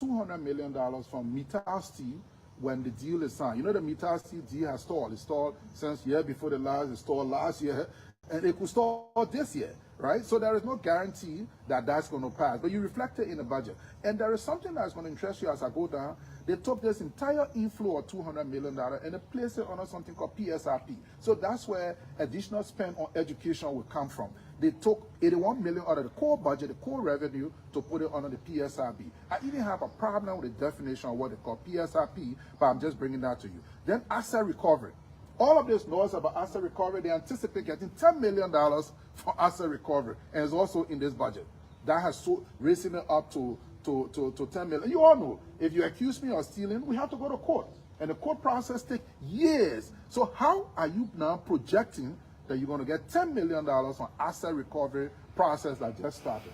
$200 million from Mittal Steel when the deal is signed. You know the Mittal Steel deal has stalled. It stalled since year before the last, it stalled last year, and it could stall this year, right? So there is no guarantee that that's going to pass, but you reflect it in the budget. And there is something that's going to interest you as I go down. They took this entire inflow of $200 million and they placed it under something called PSRP. So that's where additional spend on education will come from. They took $81 million out of the core budget, the core revenue, to put it under the PSRP. I even have a problem with the definition of what they call PSRP, but I'm just bringing that to you. Then asset recovery. All of this noise about asset recovery, they anticipate getting $10 million for asset recovery, and it's also in this budget. That has raising it up to 10 million. You all know, if you accuse me of stealing, we have to go to court. And the court process takes years. So how are you now projecting that you're going to get $10 million on asset recovery process that just started?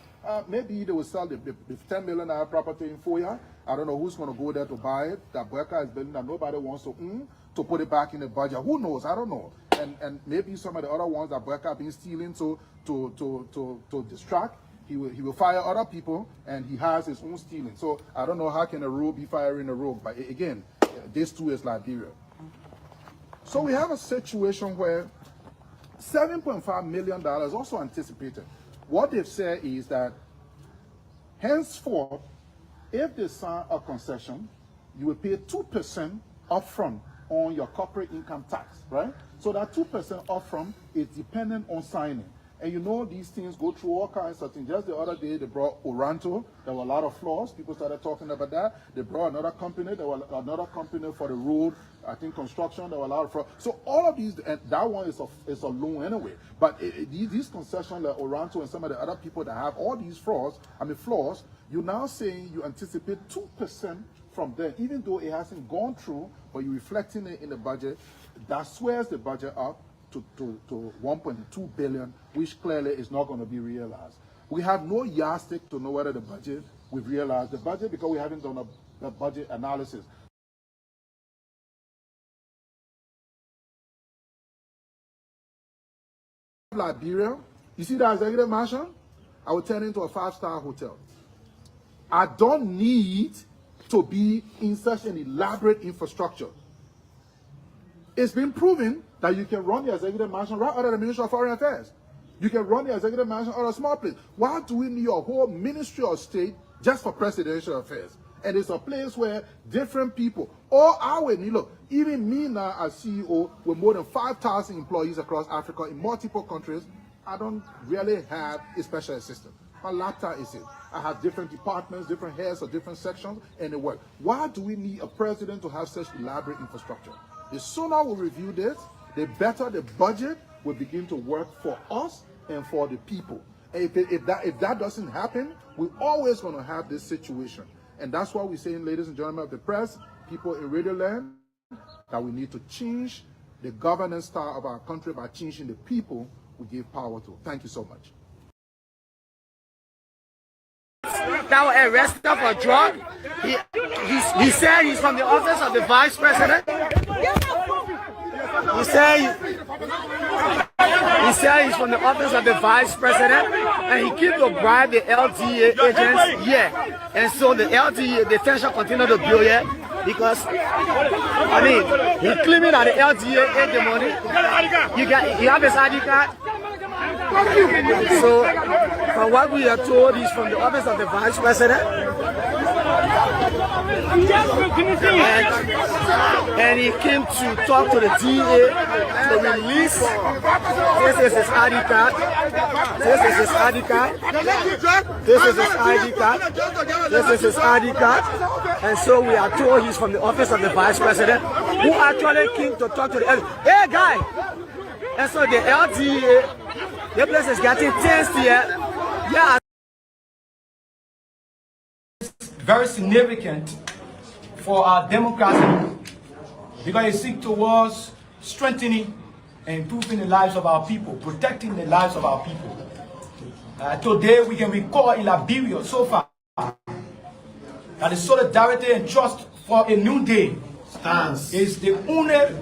Maybe they will sell the $10 million property in Foya. I don't know who's going to go there to buy it. That Boyka is building that nobody wants to put it back in the budget. Who knows? I don't know. And maybe some of the other ones that Boyka been stealing to distract. He will fire other people, and he has his own stealing. So I don't know how can a rogue be firing a rogue. But again, this too is Liberia. So we have a situation where $7.5 million also anticipated. What they've said is that henceforth, if they sign a concession, you will pay 2% upfront on your corporate income tax, right? So that 2% upfront is dependent on signing. And you know these things go through all kinds of things. Just the other day, they brought Oranto. There were a lot of flaws. People started talking about that. They brought another company. There was another company for the road, I think construction. There were a lot of flaws. So all of these, and that one is a loan anyway. But these concessions like Oranto and some of the other people that have all these flaws, you're now saying you anticipate 2% from them, even though it hasn't gone through, but you're reflecting it in the budget. That swears the budget up to 1.2 billion, which clearly is not going to be realized. We have no yardstick to know whether we've realized the budget because we haven't done a budget analysis. Liberia, you see that executive mansion? I will turn into a 5-star hotel. I don't need to be in such an elaborate infrastructure. It's been proven that you can run the executive mansion right out of the Ministry of Foreign Affairs. You can run the executive mansion out of a small place. Why do we need a whole Ministry of State just for presidential affairs? And it's a place where different people, all our need, look, even me now as CEO with more than 5,000 employees across Africa in multiple countries, I don't really have a special assistant. My laptop is it. I have different departments, different heads of different sections, and they work. Why do we need a president to have such elaborate infrastructure? The sooner we review this, the better the budget will begin to work for us and for the people. And if that doesn't happen, we're always going to have this situation. And that's why we're saying, ladies and gentlemen of the press, people in Radio Land, that we need to change the governance style of our country by changing the people we give power to. Thank you so much. That was arrested for drug. He said he's from the office of the vice president. He said he's from the office of the vice president, and he keeps to bribe the LDA agents here. And so the LDA, the tension continue to build here because, I mean, he's claiming that the LDA ate the money. You have his ID card. So, from what we are told, he's from the office of the vice president. And he came to talk to the DA to release. This is his ID card. This is his ID card. This is his ID card. This is his ID card. And so we are told he's from the office of the vice president, who actually came to talk to the LDA. Hey, guy! And so the LDA, the place is getting tense here. Yeah. Very significant for our democracy because it seeks towards strengthening and improving the lives of our people, protecting the lives of our people. Today we can recall in Liberia so far that the solidarity and trust for a new day is the only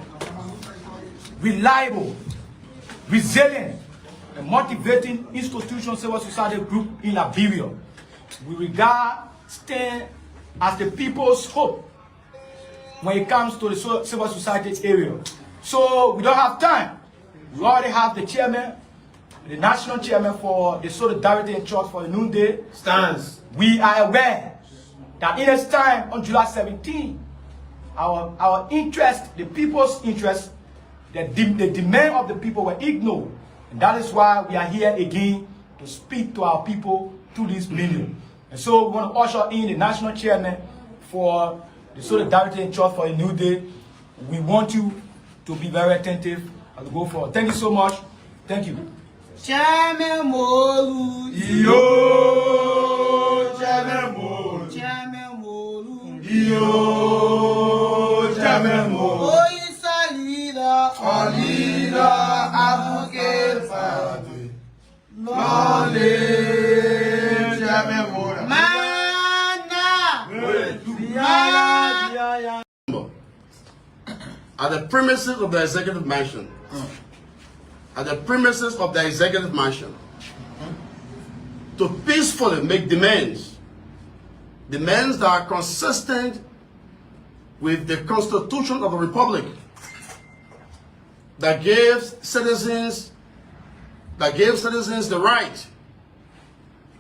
reliable, resilient, and motivating institutional civil society group in Liberia. We regard, stand, as the people's hope when it comes to the civil society area. So we don't have time. We already have the chairman, the national chairman for the Solidarity and Trust for the Noonday stands. We are aware that in its time on July 17, our interest, the people's interest, the demand of the people were ignored. And that is why we are here again to speak to our people through this medium. And so we want to usher in the national chairman for the Solidarity and Trust for a New Day. We want you to be very attentive as we go forward. Thank you so much. Thank you. Chairman Molu. Yo, Chairman Molu. Chairman Molu. Yo, Chairman Molu. Oh, he's a leader. A leader, advocate, father. Knowledge, Chairman Molu. At the premises of the executive mansion. At the premises of the executive mansion. To peacefully make demands that are consistent with the Constitution of the Republic, that gives citizens the right,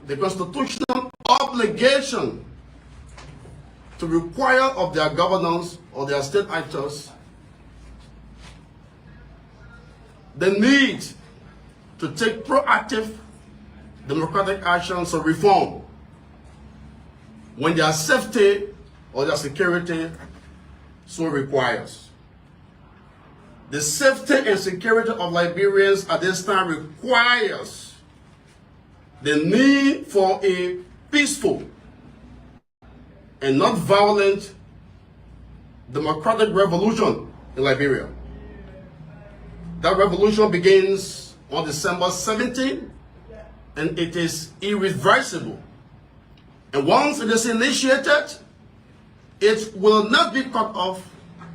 the constitutional obligation to require of their governors or their state actors the need to take proactive democratic actions of reform when their safety or their security so requires. The safety and security of Liberians at this time requires the need for a peaceful and not violent democratic revolution in Liberia. That revolution begins on December 17, and it is irreversible. And once it is initiated, it will not be cut off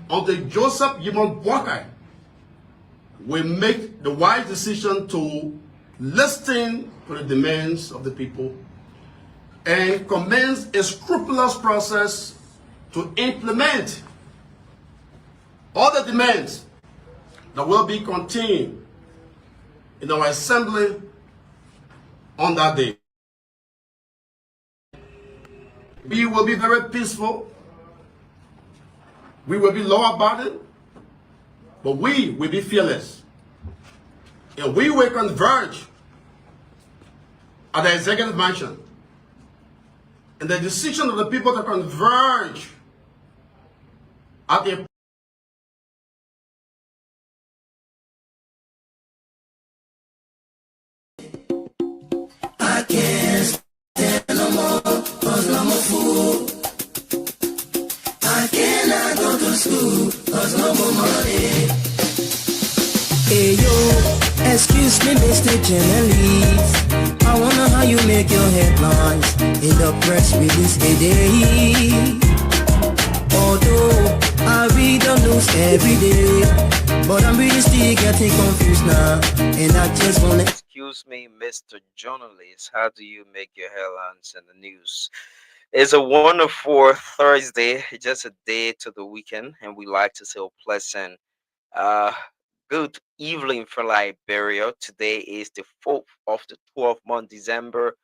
until Joseph Yimon Boakai will make the wise decision to listen to the demands of the people and commence a scrupulous process to implement all the demands that will be contained in our assembly on that day. We will be very peaceful. We will be law-abiding, but we will be fearless. And we will converge at the executive mansion. And the decision of the people to converge at a Hey yo, excuse me, Mr. Journalist. I wonder how you make your headlines in the press release today. Although I read the news every day, but I'm really still getting confused now, and I just wanna. Excuse me, Mr. Journalist, how do you make your headlines in the news? It's a wonderful Thursday, just a day to the weekend, and we like to say a pleasant good evening from Liberia. Today is the 4th of the 12th month, December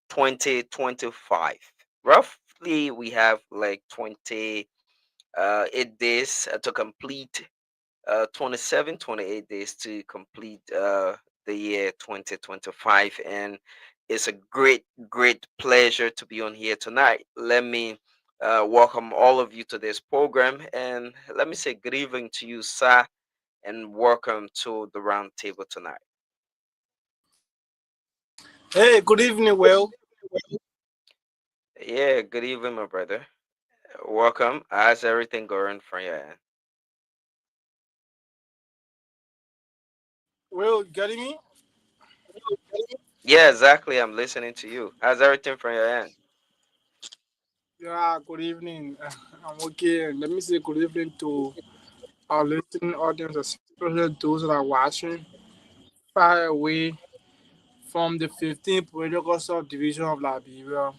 2025. Roughly, we have like 28 days to complete 28 days to complete the year 2025, and it's a great pleasure to be on here tonight. Let me welcome all of you to this program, and let me say good evening to you, sir, and welcome to the round table tonight. Hey, good evening, Will. Yeah, good evening, my brother. Welcome. How's everything going from your end? Will, you getting me? Yeah, exactly. I'm listening to you. How's everything from your end? Yeah, good evening. I'm okay. Let me say good evening to our listening audience, especially those that are watching far away from the 15th political subdivision of Liberia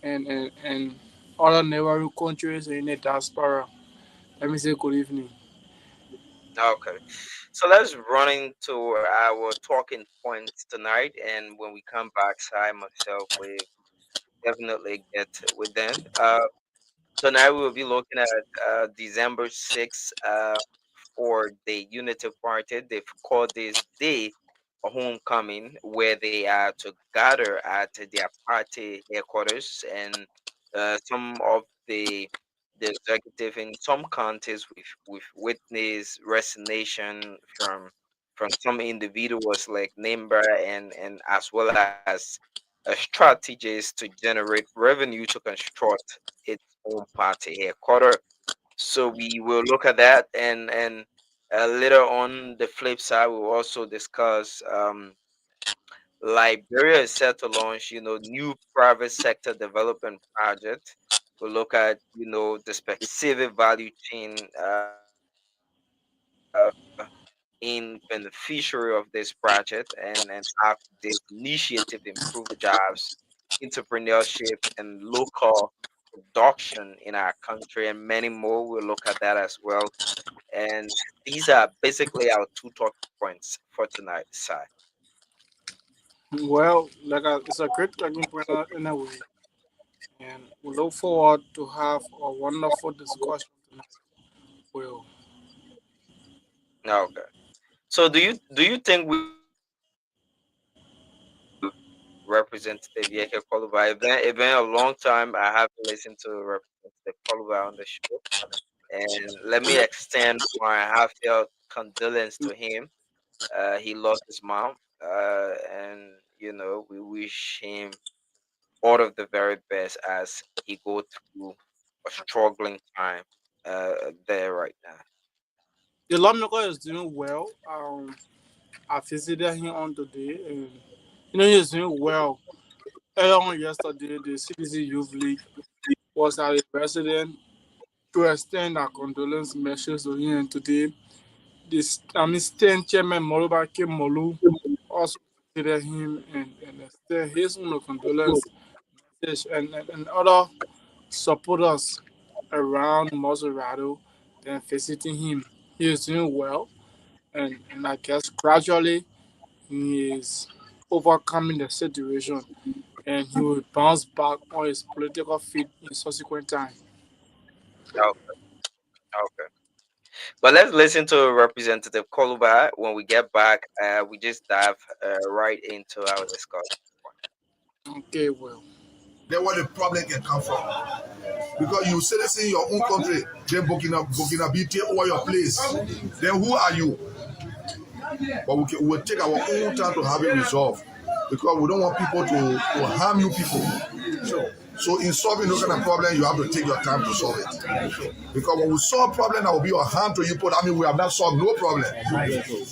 and other neighboring countries in the diaspora. Let me say good evening. Okay. So let's run into our talking points tonight, and when we come back, I myself will definitely get with them. Tonight we will be looking at December 6th for the Unity Party. They've called this day a homecoming, where they are to gather at their party headquarters, and some of the executive in some counties with witnessed resignation from some individuals like Nimba, and as well as strategies to generate revenue to construct its own party headquarters. So we will look at that, and later on the flip side, we'll also discuss Liberia is set to launch, new private sector development project. We'll look at, the specific value chain in beneficiary of this project, and how this initiative improve jobs, entrepreneurship, and local production in our country, and many more. We'll look at that as well. And these are basically our two talking points for tonight, Sai. Well, it's a great talking point in a way, and we look forward to have a wonderful discussion tonight. Well, Okay. So do you think we Representative Yeke Koluba? It's been a long time. I have listened to Representative Koluba on the show, and let me extend my heartfelt condolence to him. He lost his mom, and we wish him all of the very best as he go through a struggling time there right now. the lawmaker is doing well. I visited him on today, and he's doing well. Earlier on yesterday, the CDC Youth League was at a resident to extend our condolence messages to him. And today, State Chairman Morubake Molu also visited him and extend his own condolence message, and other supporters around Maserado then visiting him. He is doing well, and I guess gradually he is overcoming the situation, and he will bounce back on his political feet in subsequent time. Oh, okay. But let's listen to Representative Koluba. When we get back, we just dive right into our discussion. Okay, well. Then where the problem can come from. Because you say this in your own country, then Burkina be take over your place. Then who are you? But we'll take our own time to have it resolved. Because we don't want people to harm you people. So in solving those kind of problem, you have to take your time to solve it. Because when we solve problem that will be a harm to you people, that means we have not solved no problem.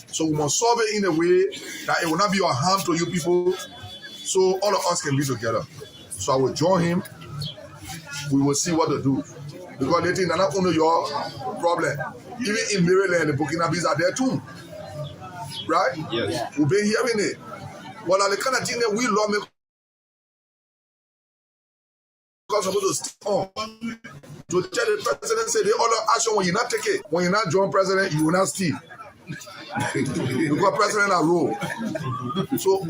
So we must solve it in a way that it will not be a harm to you people, so all of us can be together. So I will join him. We will see what to do. Because they think they're not only your problem. Even in Maryland, the Burkinabes are there too. Right? Yes. We've been hearing it. But the kind of thing that we lawmakers are supposed to stay on. To tell the president, say the other action when you not take it. When you not join president, you will not steal. Because president are rule. So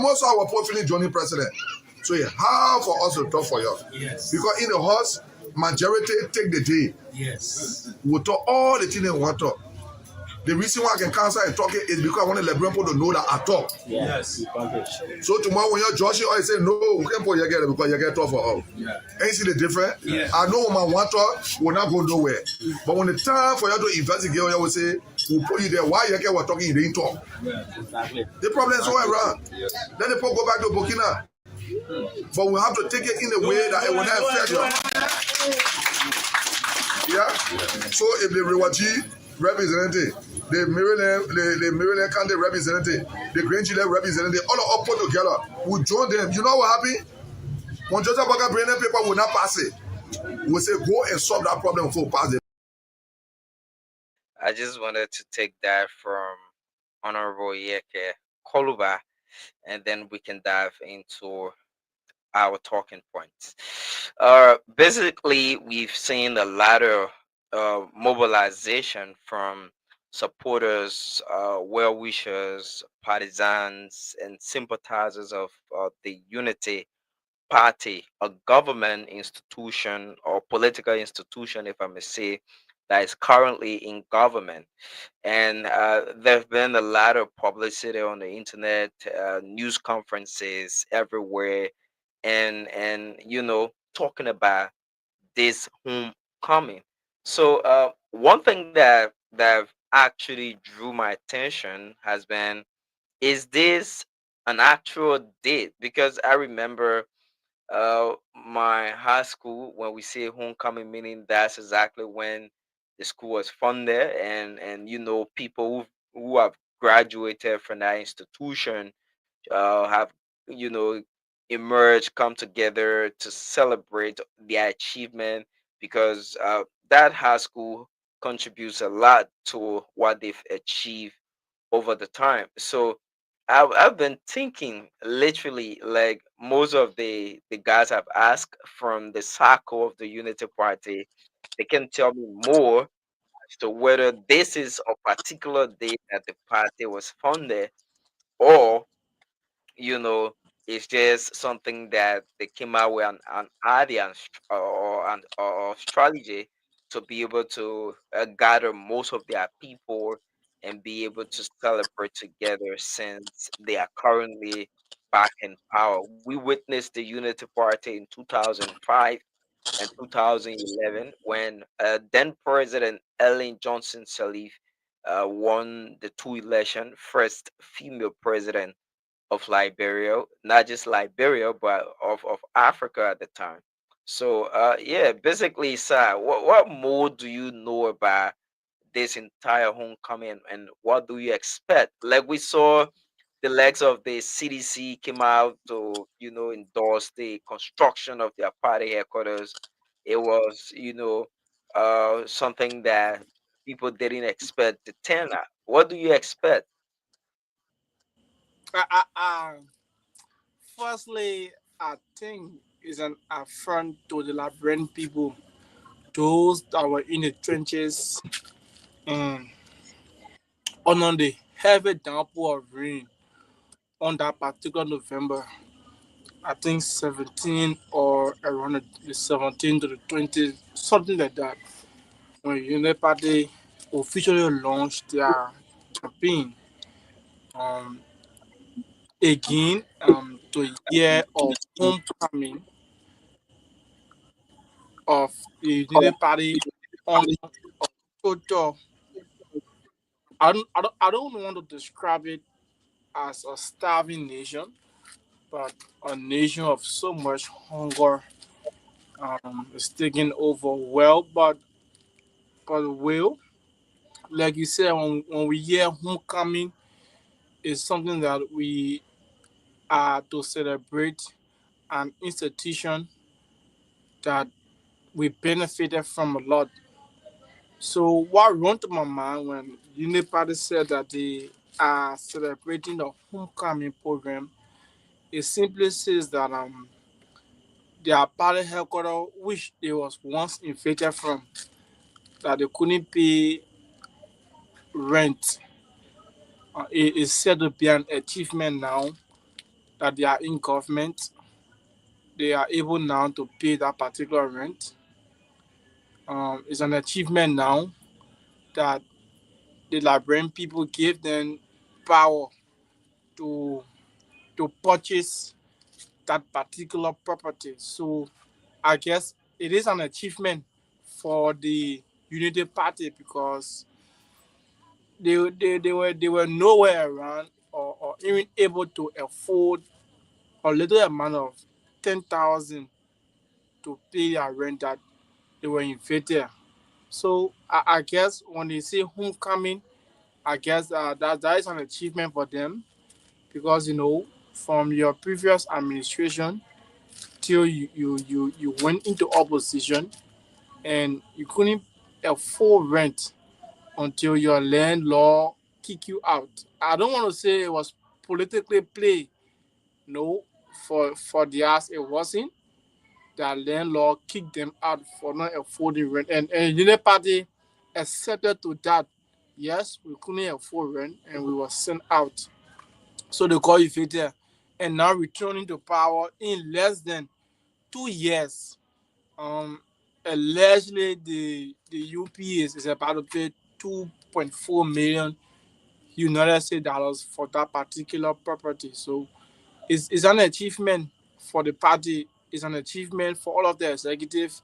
most of our people finish joining president. So it's hard for us to talk for you. Yes. Because in the house, majority take the day. Yes. We talk all the things they want to talk. The reason why I can cancel and talk it is because I want the Liberian people to know that I talk. Yes. So tomorrow when you're Joshua, I say no, we can't put you get it because you get tough for all. Yeah. And you see the difference? Yeah. I know when I want to, we're not going nowhere. But when the time for you to investigate, you will say, we'll put you there. Why you get what talking, you didn't talk? Yeah, exactly. The problem is all around. Yes. Then the people go back to Burkina. But we have to take it in a way that it will not affect you. Yeah? So if the Rewaji representative, the Maryland County representative, the Grand Chile representative, all up put together, we join them. You know what happened? When Joseph Baker bring the paper, will not pass it. We say go and solve that problem before pass it. I just wanted to take that from Honorable Yeke Koluba, and then we can dive into our talking points. Basically, we've seen a lot of mobilization from supporters, well wishers, partisans, and sympathizers of the Unity Party, a government institution or political institution, if I may say, that is currently in government. And there's been a lot of publicity on the internet, news conferences everywhere, and talking about this homecoming. So one thing that actually drew my attention has been, is this an actual date? Because I remember my high school, when we say homecoming, meaning that's exactly when the school was funded, and people who have graduated from that institution have you know emerged, come together to celebrate their achievement, because that high school contributes a lot to what they've achieved over the time. So I've been thinking, literally, like most of the guys I've asked from the circle of the Unity Party, they can tell me more as to whether this is a particular day that the party was founded, or you know, it's just something that they came out with an idea or strategy to be able to gather most of their people and be able to celebrate together, since they are currently back in power. We witnessed the Unity Party in 2005 and 2011 when then President Ellen Johnson Sirleaf won the two election, first female president of Liberia, not just Liberia, but of Africa at the time. So, yeah, basically, sir, what more do you know about this entire homecoming, and what do you expect? Like we saw, the legs of the CDC came out to, endorse the construction of their party headquarters. It was, something that people didn't expect to turn out. What do you expect? I, I, I, Firstly, I think it's an affront to the Liberian people, those that were in the trenches and on the heavy downpour of rain on that particular November. I think 17 or around the 17 to the 20, something like that. When Unity Party officially launched their campaign, um, again, to year of homecoming of the Unity Party on total. I don't want to describe it as a starving nation, but a nation of so much hunger is taking over. Well, but will, like you said, when we hear homecoming, is something that we are to celebrate an institution that we benefited from a lot. So what run to my mind when Unipart said that they are celebrating the homecoming program, it simply says that their party headquarters, which they was once infected from, that they couldn't pay rent, it is said to be an achievement now that they are in government. They are able now to pay that particular rent. It's an achievement now that the Liberian people gave them power to purchase that particular property. So I guess it is an achievement for the Unity Party because they were nowhere around or even able to afford a little amount of 10,000 to pay their rent that they were infected. So I guess when they say homecoming, I guess that is an achievement for them because from your previous administration till you went into opposition and you couldn't afford rent until your landlord kick you out. I don't want to say it was politically play, no, for the house it wasn't. Their landlord kicked them out for not affording rent, and Union Party accepted to that. Yes, we couldn't afford rent, and we were sent out. So they got evicted, and now returning to power in less than 2 years. Um, Allegedly the UP is about to pay 2.4 million United States dollars for that particular property. So it's an achievement for the party. It's an achievement for all of the executive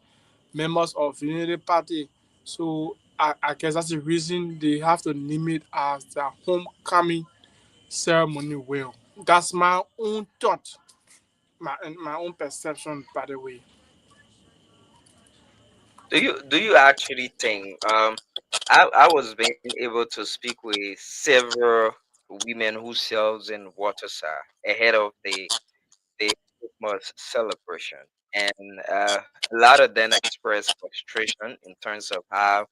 members of Unity Party. So I guess that's the reason they have to name it as the homecoming ceremony. Well, that's my own thought, my own perception, by the way. Do you actually think I was being able to speak with several women who sells in Waterside ahead of the Christmas celebration, and a lot of them expressed frustration in terms of how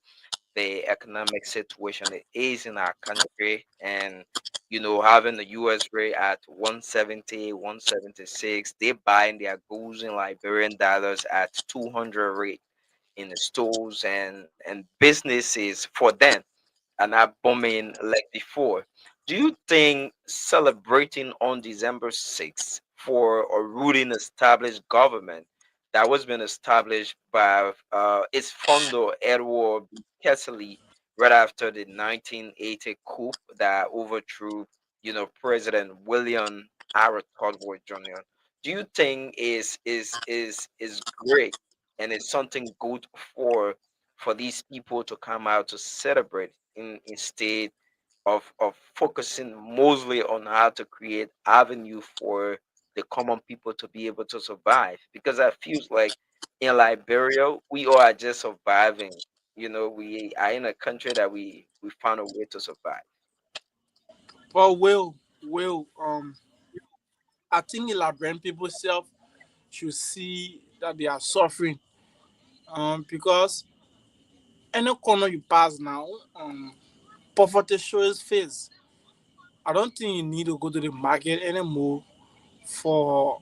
the economic situation is in our country, and having the US rate at 170, 176, they buying their goods in Liberian dollars at 200 rate in the stores, and businesses for them are not booming like before. Do you think celebrating on December 6th for a ruling established government that was been established by its founder Edward B. Kessley right after the 1980 coup that overthrew, President William R. Tugboat Jr. Do you think is great, and it's something good for these people to come out to celebrate instead of focusing mostly on how to create avenue for the common people to be able to survive? Because I feels like in Liberia we all are just surviving. We are in a country that we found a way to survive. But will I think the Liberian people self should see that they are suffering. Because any corner you pass now, poverty shows face. I don't think you need to go to the market anymore for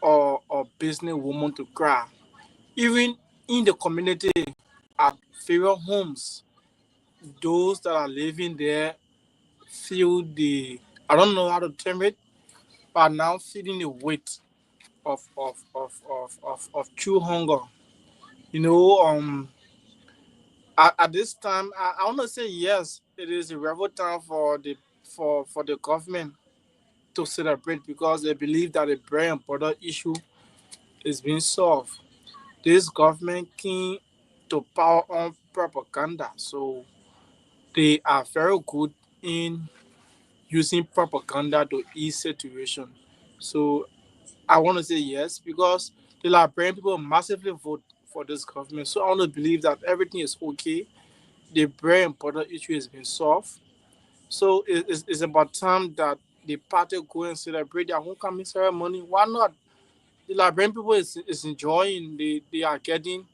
a business woman to cry. Even in the community at various homes, those that are living there feel the, I don't know how to term it, but now feeling the weight of true hunger. You know, at this time, I want to say yes, it is a rebel time for the government to celebrate because they believe that the bread and butter issue is being solved. This government came to power on propaganda, so they are very good in using propaganda to ease situation. So I want to say yes because the Liberian people massively vote for this government. So I want to believe that everything is okay. The bread and butter issue has been solved. So it's about time that the party go and celebrate their homecoming ceremony. Why not? The Liberian people is enjoying. They are getting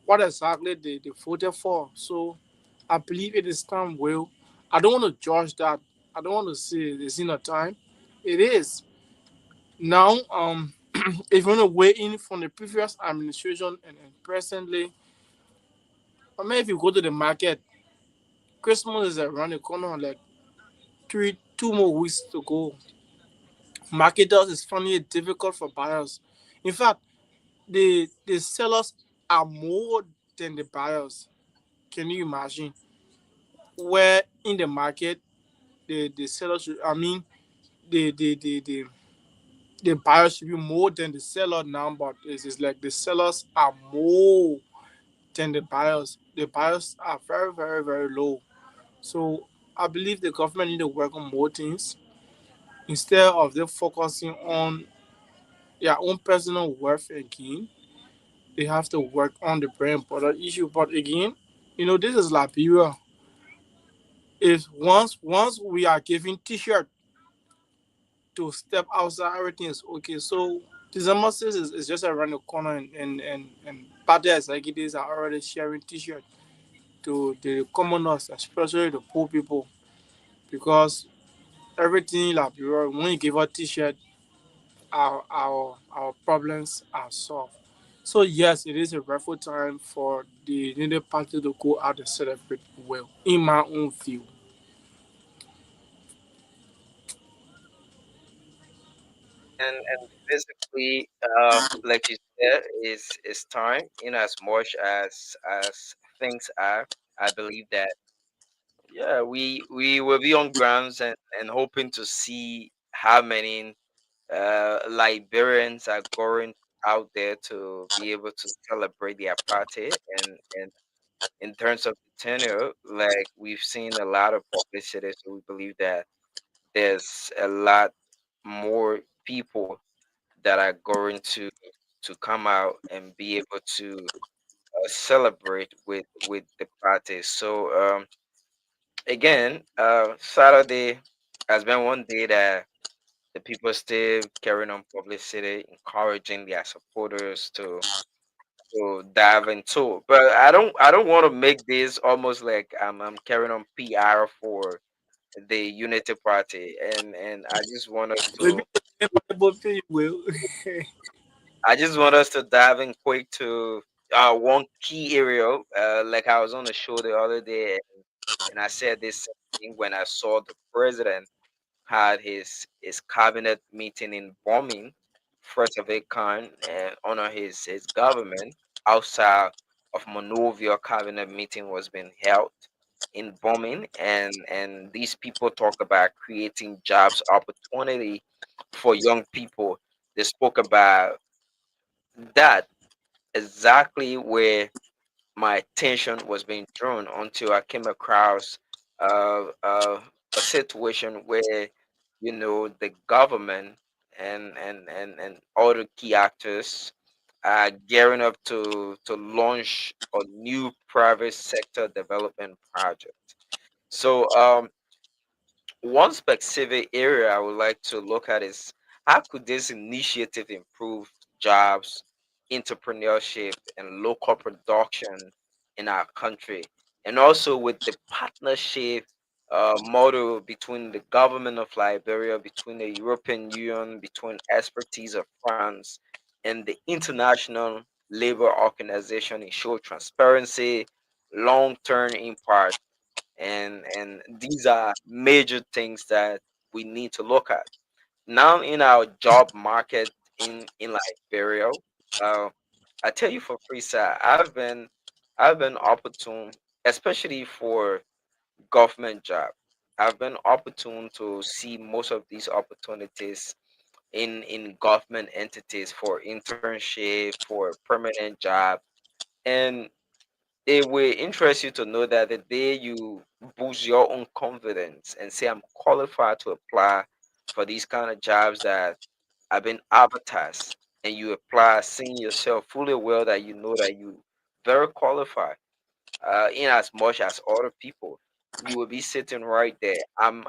what exactly they voted for. So I believe it is time well. I don't want to judge that. I don't want to say it's in a time. It is. Now, if you want to weigh in from the previous administration and presently, I mean, if you go to the market, Christmas is around the corner, like 2 more weeks to go. Marketers is finding it difficult for buyers. In fact, the sellers are more than the buyers. Can you imagine? Where in the market, the sellers, I mean, the the buyers should be more than the seller now, but it's like the sellers are more than the buyers. The buyers are very, very, very low. So I believe the government need to work on more things instead of them focusing on their own personal worth and gain. They have to work on the brand product issue. But again, this is Liberia. If once we are giving T-shirt to step outside, everything is okay. So December 6th is just around the corner, and party executives are already sharing T-shirt to the commoners, especially the poor people, because everything in Liberia, when you give a T-shirt, our problems are solved. So yes, it is a rightful time for the United Party to go out and celebrate well, in my own view. And basically, like you said, is time in as much as things are. I believe that yeah, we will be on grounds and hoping to see how many Liberians are going out there to be able to celebrate their party and in terms of the tenure, like we've seen a lot of publicity, so we believe that there's a lot more people that are going to come out and be able to celebrate with the party. So again, Saturday has been one day that the people still carrying on publicity, encouraging their supporters to dive into it. But I don't want to make this almost like I'm carrying on PR for the Unity Party, and Maybe both of you will. I just want us to dive in quick to one key area. Like I was on the show the other day, and I said this thing when I saw the president had his cabinet meeting in Bombing, first of a kind, and honor his government outside of Monrovia. Cabinet meeting was being held in Bombing, and these people talk about creating jobs opportunity for young people. They spoke about that exactly where my attention was being drawn until I came across a situation where the government and other key actors are gearing up to launch a new private sector development project. So one specific area I would like to look at is how could this initiative improve jobs, entrepreneurship, and local production in our country, and also with the partnership model between the government of Liberia, between the European Union, between expertise of France, and the International Labor Organization ensure transparency, long-term impact, and these are major things that we need to look at now in our job market in Liberia. uh, I tell you for free, sir, I've been opportune, especially for government job. I've been opportune to see most of these opportunities in government entities for internship, for permanent job, and it will interest you to know that the day you boost your own confidence and say I'm qualified to apply for these kind of jobs that have been advertised, and you apply seeing yourself fully aware that you know that you very qualified in as much as other people, you will be sitting right there. I'm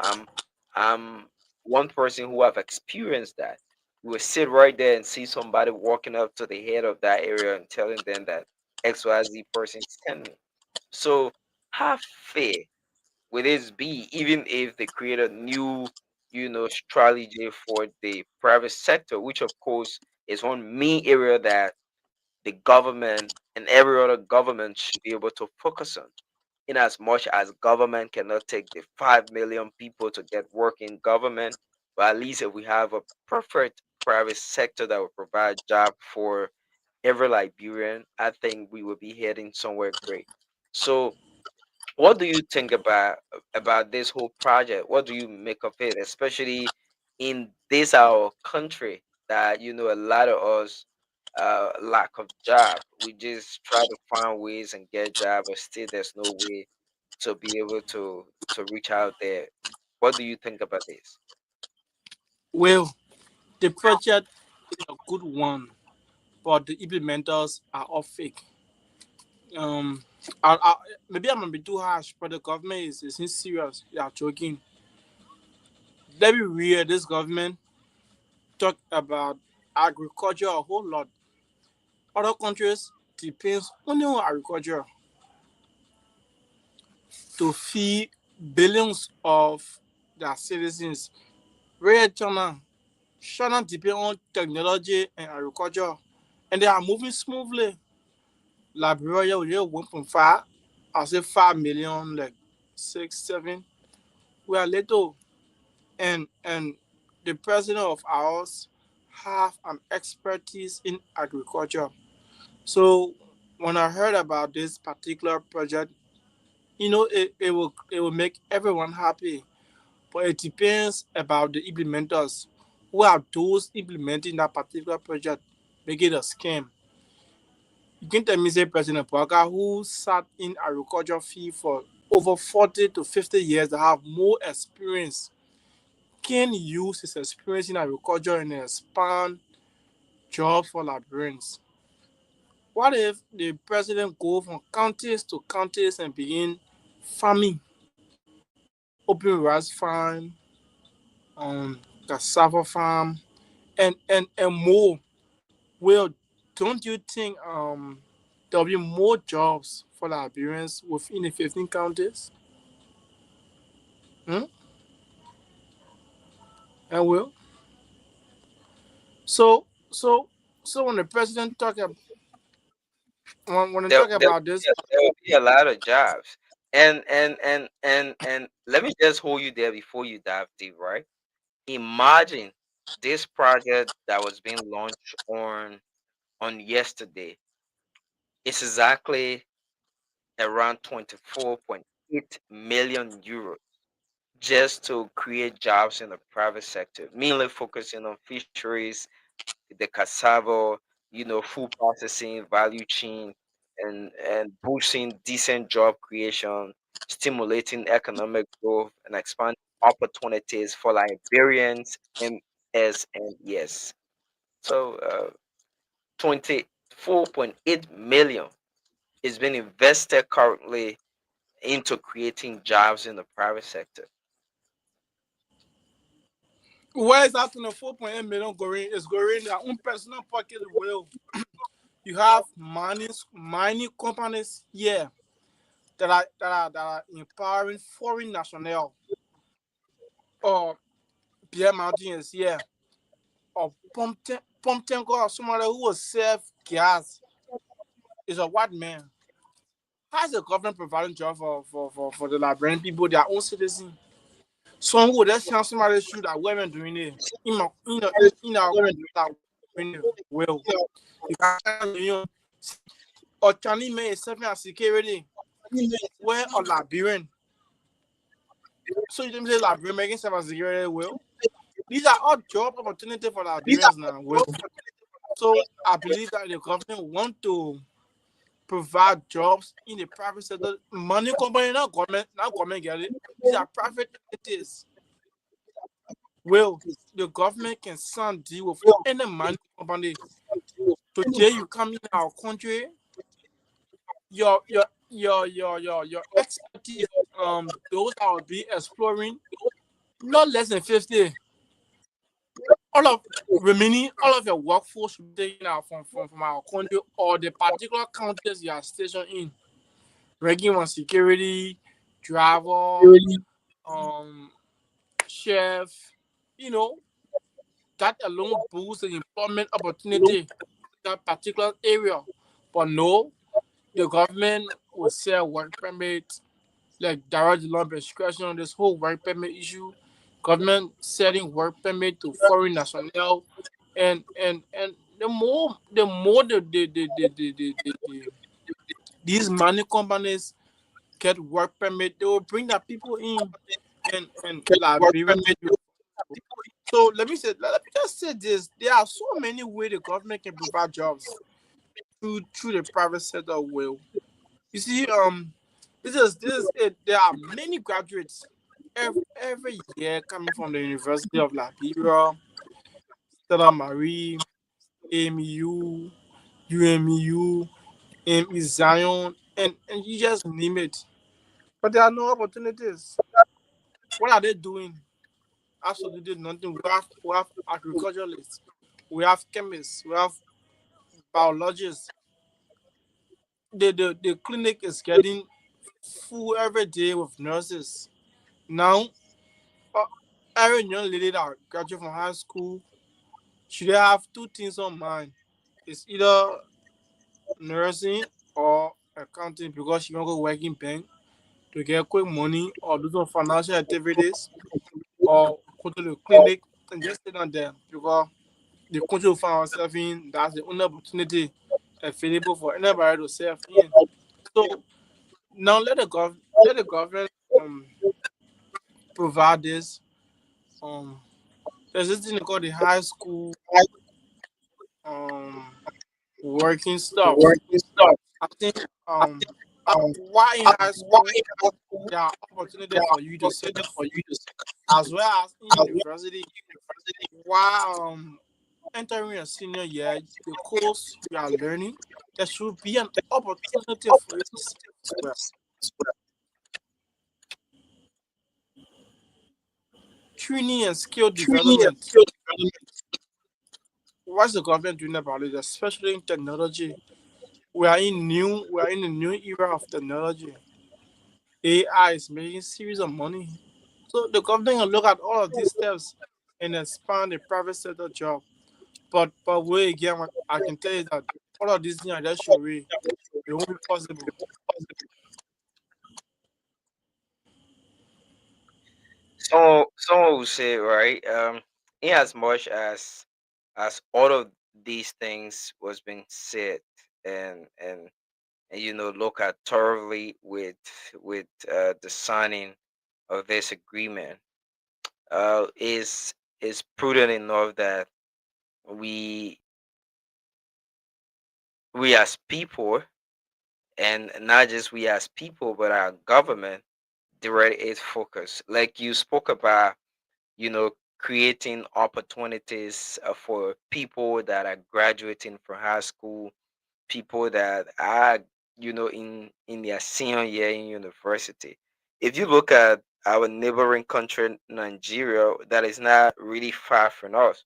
one person who have experienced that. You will sit right there and see somebody walking up to the head of that area and telling them that XYZ person sent me. So how fair will this be, even if they create a new, strategy for the private sector, which of course is one main area that the government and every other government should be able to focus on. In as much as government cannot take the 5 million people to get work in government, but at least if we have a perfect private sector that will provide job for every Liberian, I think we will be heading somewhere great. So what do you think about this whole project? What do you make of it, especially in this our country that a lot of us lack of job. We just try to find ways and get job, but still there's no way to be able to reach out there. What do you think about this? Well, the project is a good one, but the implementers are all fake. Um, maybe I'm gonna be too harsh, but the government is serious. They are joking. Let me real. This government talk about agriculture a whole lot. Other countries depends only on agriculture to feed billions of their citizens. Where China? China depend on technology and agriculture, and they are moving smoothly. Liberia will get 1.5, I say 5 million, like 6, 7. We are little, and the president of ours have an expertise in agriculture. So when I heard about this particular project, it will make everyone happy. But it depends about the implementers. Who are those implementing that particular project? Make it a scam. You can tell me, say, President Parker, who sat in agriculture field for over 40 to 50 years, that have more experience, can use his experience in agriculture and expand jobs for Liberians. What if the president go from counties to counties and begin farming, open rice farm, cassava farm, and more? Well, don't you think there'll be more jobs for Liberians within the 15 counties? Hmm? And will so so so when the president when they There, talk there, about this, there will be a lot of jobs. And let me just hold you there before you dive deep, right? Imagine this project that was being launched on yesterday. It's exactly around 24.8 million euros just to create jobs in the private sector, mainly focusing on fisheries, the cassava, food processing, value chain, and boosting decent job creation, stimulating economic growth, and expanding opportunities for Liberians, MS, and yes. So, 24.8 million is being invested currently into creating jobs in the private sector. where is that 24.8 million going? It's going in their own personal pocket. Will you have mining companies here that are empowering foreign national, or Pierre Martin is here, or Pumpten or somebody who will serve gas is a white man. How is the government providing job for the Liberian people, their own citizens? Some who just chance somebody shoot that women doing it. In our doing it well. You can't, or Chinese man is serving as security. Where a Liberian. So you didn't say Liberian making serve as security well. These are all job opportunities for Liberians now. Well, so I believe that the government want to provide jobs in the private sector. Money company, not government get it. These are private entities. Well, the government can sign deal with any money company. Today you come in our country, your expertise, those that will be exploring not less than 50. All of your workforce should be taken out from our country or the particular counties you are stationed in. Regular security, driver, um, chef, you know, that alone boosts the employment opportunity in that particular area. But no, the government will sell work permit, like direct lump discretion on this whole work permit issue. Government selling work permit to foreign national, and the more these money companies get work permit, they will bring their people in and Liberian people. So let me just say this: there are so many ways the government can provide jobs through the private sector. Will you see? This is it. There are many graduates every year coming from the University of Liberia, Stella Marie, AMU, UMU, ME Zion, and you just name it. But there are no opportunities. What are they doing? Absolutely nothing. We have agriculturalists, we have chemists, we have biologists. The clinic is getting full every day with nurses. Now, every young lady that graduate from high school should they have two things on mind? It's either nursing or accounting because she want to go work in bank to get quick money or do some financial activities or go to the clinic and just sit down there because the country we find ourselves in, that's the only opportunity available for anybody to serve in. So now let the government provide this. Um, there's this thing called the high school um working stuff. I think why in high school there are opportunity for you to serve as well as in university. While entering a senior year, the course you are learning, there should be an opportunity for you to serve as well. Training and skill development. What's the government doing about it, especially in technology? We are in a new era of technology. AI is making series of money. So the government will look at all of these steps and expand the private sector job. But wait again, I can tell you that all of these things are just your way. It won't be possible. So someone will say, right, in as much as all of these things was being said and and look at thoroughly with the signing of this agreement, is prudent enough that we we as people, and not just we as people, but our government direct its focus. Like you spoke about, you know, creating opportunities for people that are graduating from high school, people that are, in their senior year in university. If you look at our neighboring country, Nigeria, that is not really far from us.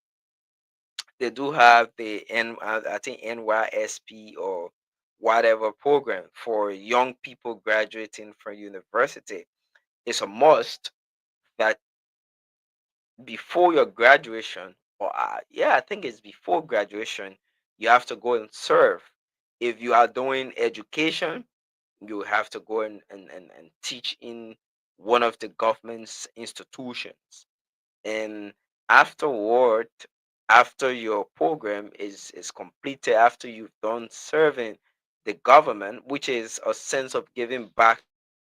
They do have I think NYSP or whatever program for young people graduating from university. It's a must that before your graduation, or yeah, I think it's before graduation, you have to go and serve. If you are doing education, you have to go and teach in one of the government's institutions. And afterward, after your program is completed, after you've done serving the government, which is a sense of giving back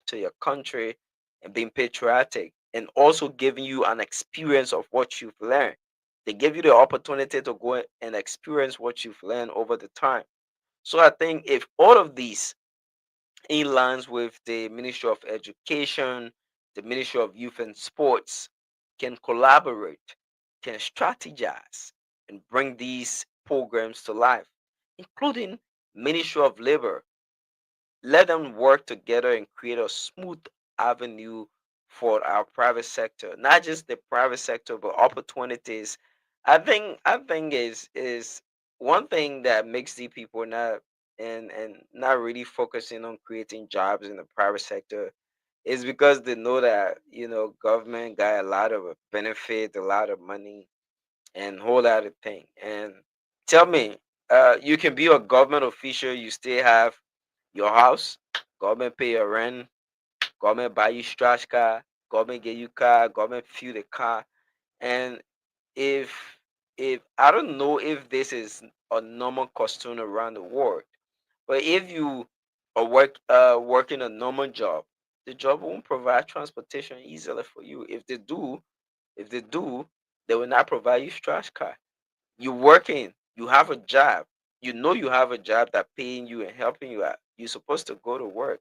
to your country and being patriotic, and also giving you an experience of what you've learned. They give you the opportunity to go and experience what you've learned over the time. So I think if all of these in lines with the Ministry of Education, the Ministry of Youth and Sports, can collaborate, can strategize, and bring these programs to life, including Ministry of Labor. Let them work together and create a smooth avenue for our private sector, not just the private sector, but opportunities. I think is one thing that makes the people not and not really focusing on creating jobs in the private sector is because they know that government got a lot of benefit, a lot of money, and whole lot of thing. And tell me, you can be a government official, you still have your house, government pay your rent, government buy you trash car, government get you car, government fuel the car. And if if I don't know if this is a normal custom around the world, but if you are working a normal job, the job won't provide transportation easily for you. If they do, they will not provide you trash car. You're working, you have a job, you have a job that paying you and helping you out. You're supposed to go to work.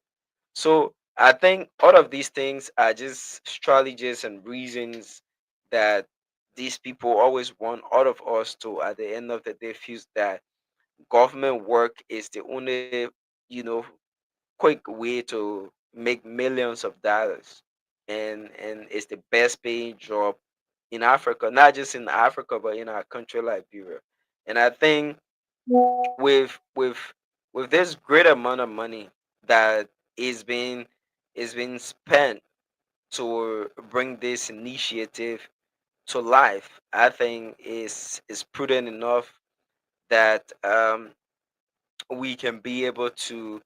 So I think all of these things are just strategies and reasons that these people always want all of us to, at the end of the day, feel that government work is the only, you know, quick way to make millions of dollars, and it's the best paying job in Africa, not just in Africa, but in our country, Liberia. And I think with with with this great amount of money that is being spent to bring this initiative to life, I think is prudent enough that we can be able to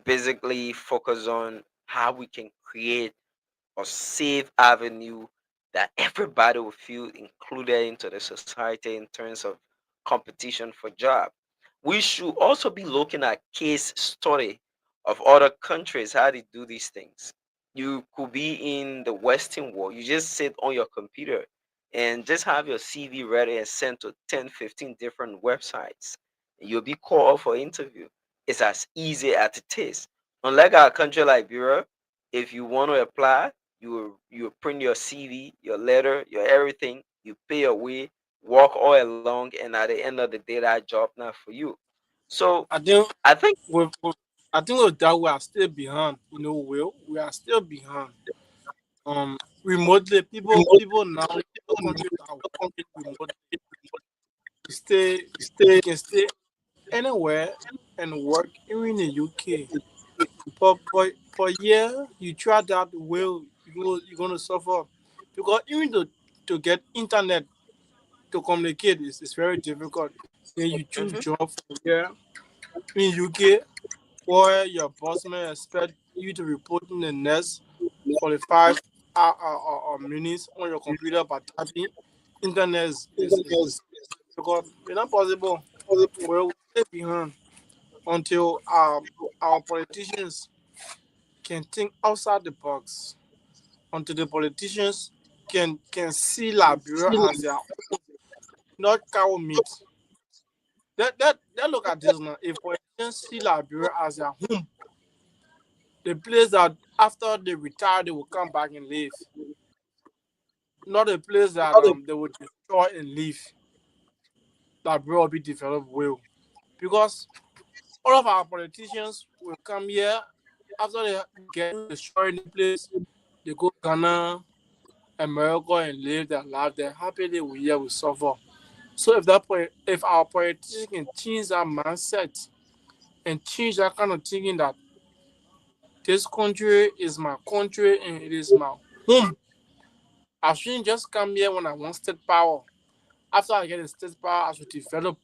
basically focus on how we can create a safe avenue that everybody will feel included into the society in terms of competition for job. We should also be looking at case study of other countries how they do these things. You could be in the Western world. You just sit on your computer and just have your CV ready and sent to 10, 15 different websites. You'll be called for interview. It's as easy as it is. Unlike our country, Liberia, if you want to apply, you print your CV, your letter, your everything. You pay your way, walk all along, and at the end of the day, that job not for you. So I think I think with I think with that we are still behind. Will we are still behind. Remotely, people now countries that are working remotely they can stay anywhere and work even in the UK. For year you try that will you're gonna suffer because even to get internet to communicate is very difficult. Then you choose mhm. job from here in UK where your boss may expect you to report in the next 45 minutes on your computer by typing. Internet is difficult. It's not possible. Well, we stay behind until our politicians can think outside the box. Until the politicians can see Liberia as their own, not cow meat. That look at this now. If politicians see Liberia as their home, the place that after they retire they will come back and live, not a place that they will destroy and leave. Liberia will be developed well because all of our politicians will come here after they get destroyed in the place. They go Ghana, America, and live their life. They're happy they will here will suffer. So if our politicians can change that mindset and change that kind of thinking that this country is my country and it is my home, I shouldn't just come here when I want state power. After I get a state power, I should develop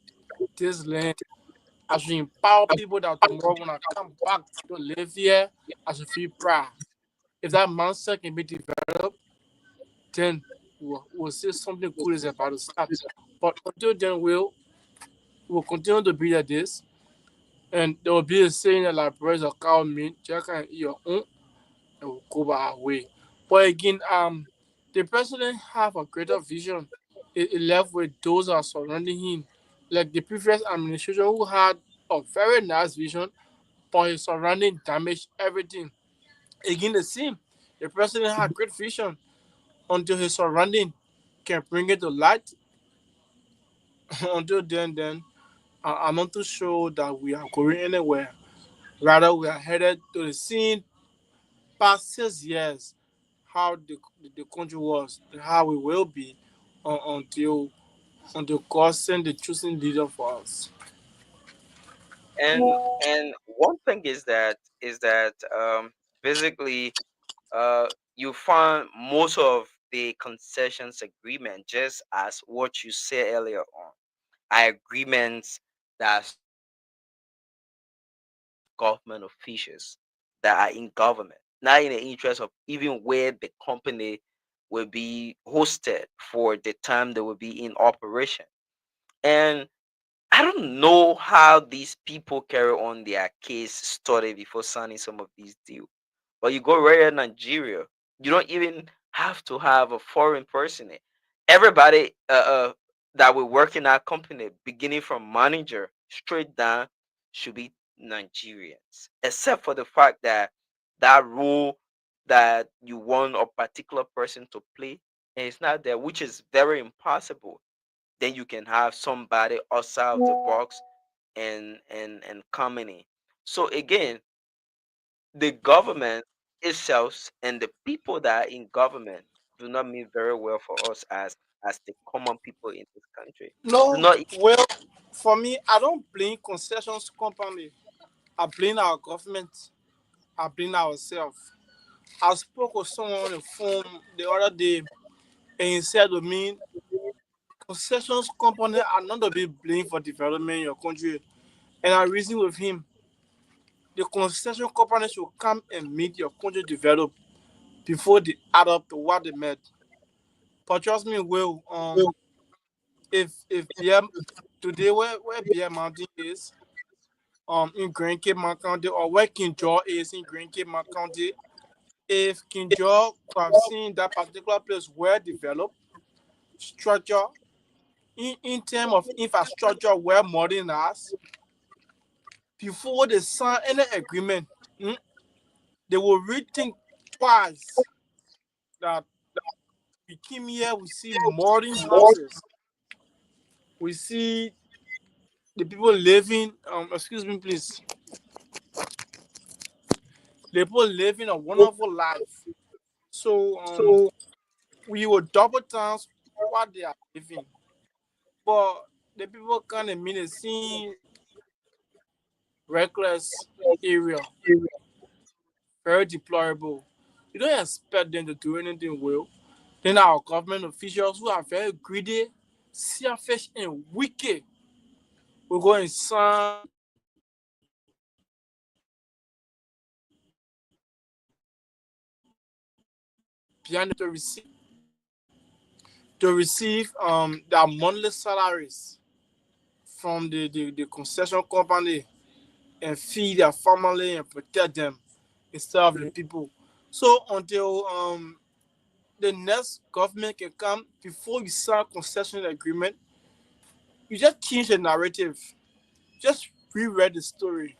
this land. I should empower people that tomorrow when I come back to live here, I should feel proud. If that mindset can be developed, then we'll see something good is about to start. But until then, we'll continue to be like this. And there will be a saying that like birds are cow meat, just can eat your own and will go by our way. But again, the president have a greater vision. It left with those that are surrounding him. Like the previous administration who had a very nice vision, but his surrounding damaged everything. Again, the same. The president had great vision until his surrounding can bring it to light. Until then, I'm not too sure that we are going anywhere. Rather, we are headed to the scene past 6 years, how the country was, how we will be until God send the chosen leader for us. And one thing is that basically you find most of the concessions agreement just as what you said earlier on are agreements that government officials that are in government, not in the interest of even where the company will be hosted for the time they will be in operation. And I don't know how these people carry on their case study before signing some of these deals. But you go right in Nigeria, you don't even have to have a foreign person. Everybody that will work in our company, beginning from manager straight down, should be Nigerians, except for the fact that that role that you want a particular person to play, and it's not there, which is very impossible. Then you can have somebody outside of the box and coming in. So again, the government itself and the people that are in government do not mean very well for us as the common people in this country. Do No, not well, for me, I don't blame concessions company. I blame our government. I blame ourselves. I spoke with someone on the phone the other day, and he said to me, concessions company are not to be blamed for development in your country. And I reasoned with him, the concession company should come and meet your country develop before they add up to what they made. But trust me, Will, if BM today where BM Mountain is, in Grand Cape Mount County, or where King George is in Grand Cape Mount County, if King George could have seen that particular place well developed, structure, in terms of infrastructure well modernized, before they sign any agreement, they will rethink twice that we came here, we see modern houses, we see the people living, excuse me, please, the people living a wonderful life. So we will double times what they are living. But the people kind of mean it seem reckless area, very deplorable. You don't expect them to do anything well. Then our government officials who are very greedy, selfish, and wicked will go and sign behind to receive their monthly salaries from the concession company and feed their family and protect them instead of the people. So until the next government can come before you sign concession agreement, you just change the narrative, just reread the story,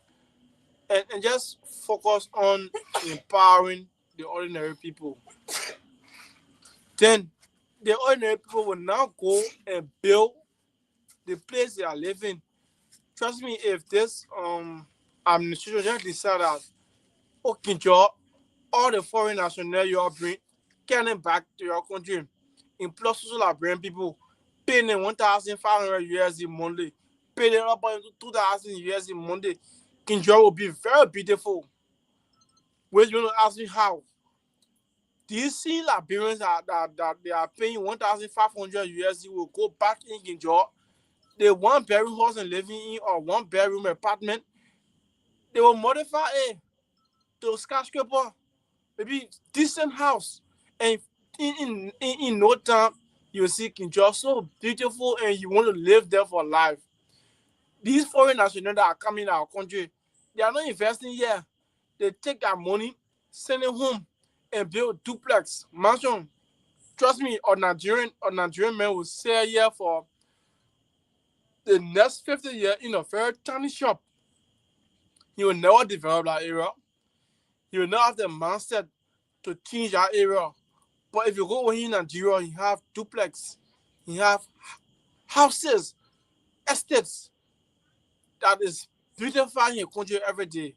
and just focus on empowering the ordinary people. Then the ordinary people will now go and build the place they are living. Trust me, if this administration just decide that, okay, Joe, all the foreign national you are bring, getting back to your country, in plus also like bring people, paying them 1,500 USD monthly, paying them about 2,000 USD monthly, Kinjo will be very beautiful. Where you want to ask me how? Do you see Liberians that they are paying 1,500 USD will go back in Kinjo? They one bedroom house and living in or one bedroom apartment, they will modify it to skyscraper, maybe decent house, and in no time you see Kinshasa so beautiful and you want to live there for life. These foreign nationals that are coming in our country, they are not investing here. They take their money, send it home, and build duplex mansion. Trust me, a Nigerian man will sell here for the next 50 years in a very tiny shop. He will never develop that area. He will not have the mindset to change that area. But if you go over here in Nigeria, you have duplex, you have houses, estates that is beautifying your country every day.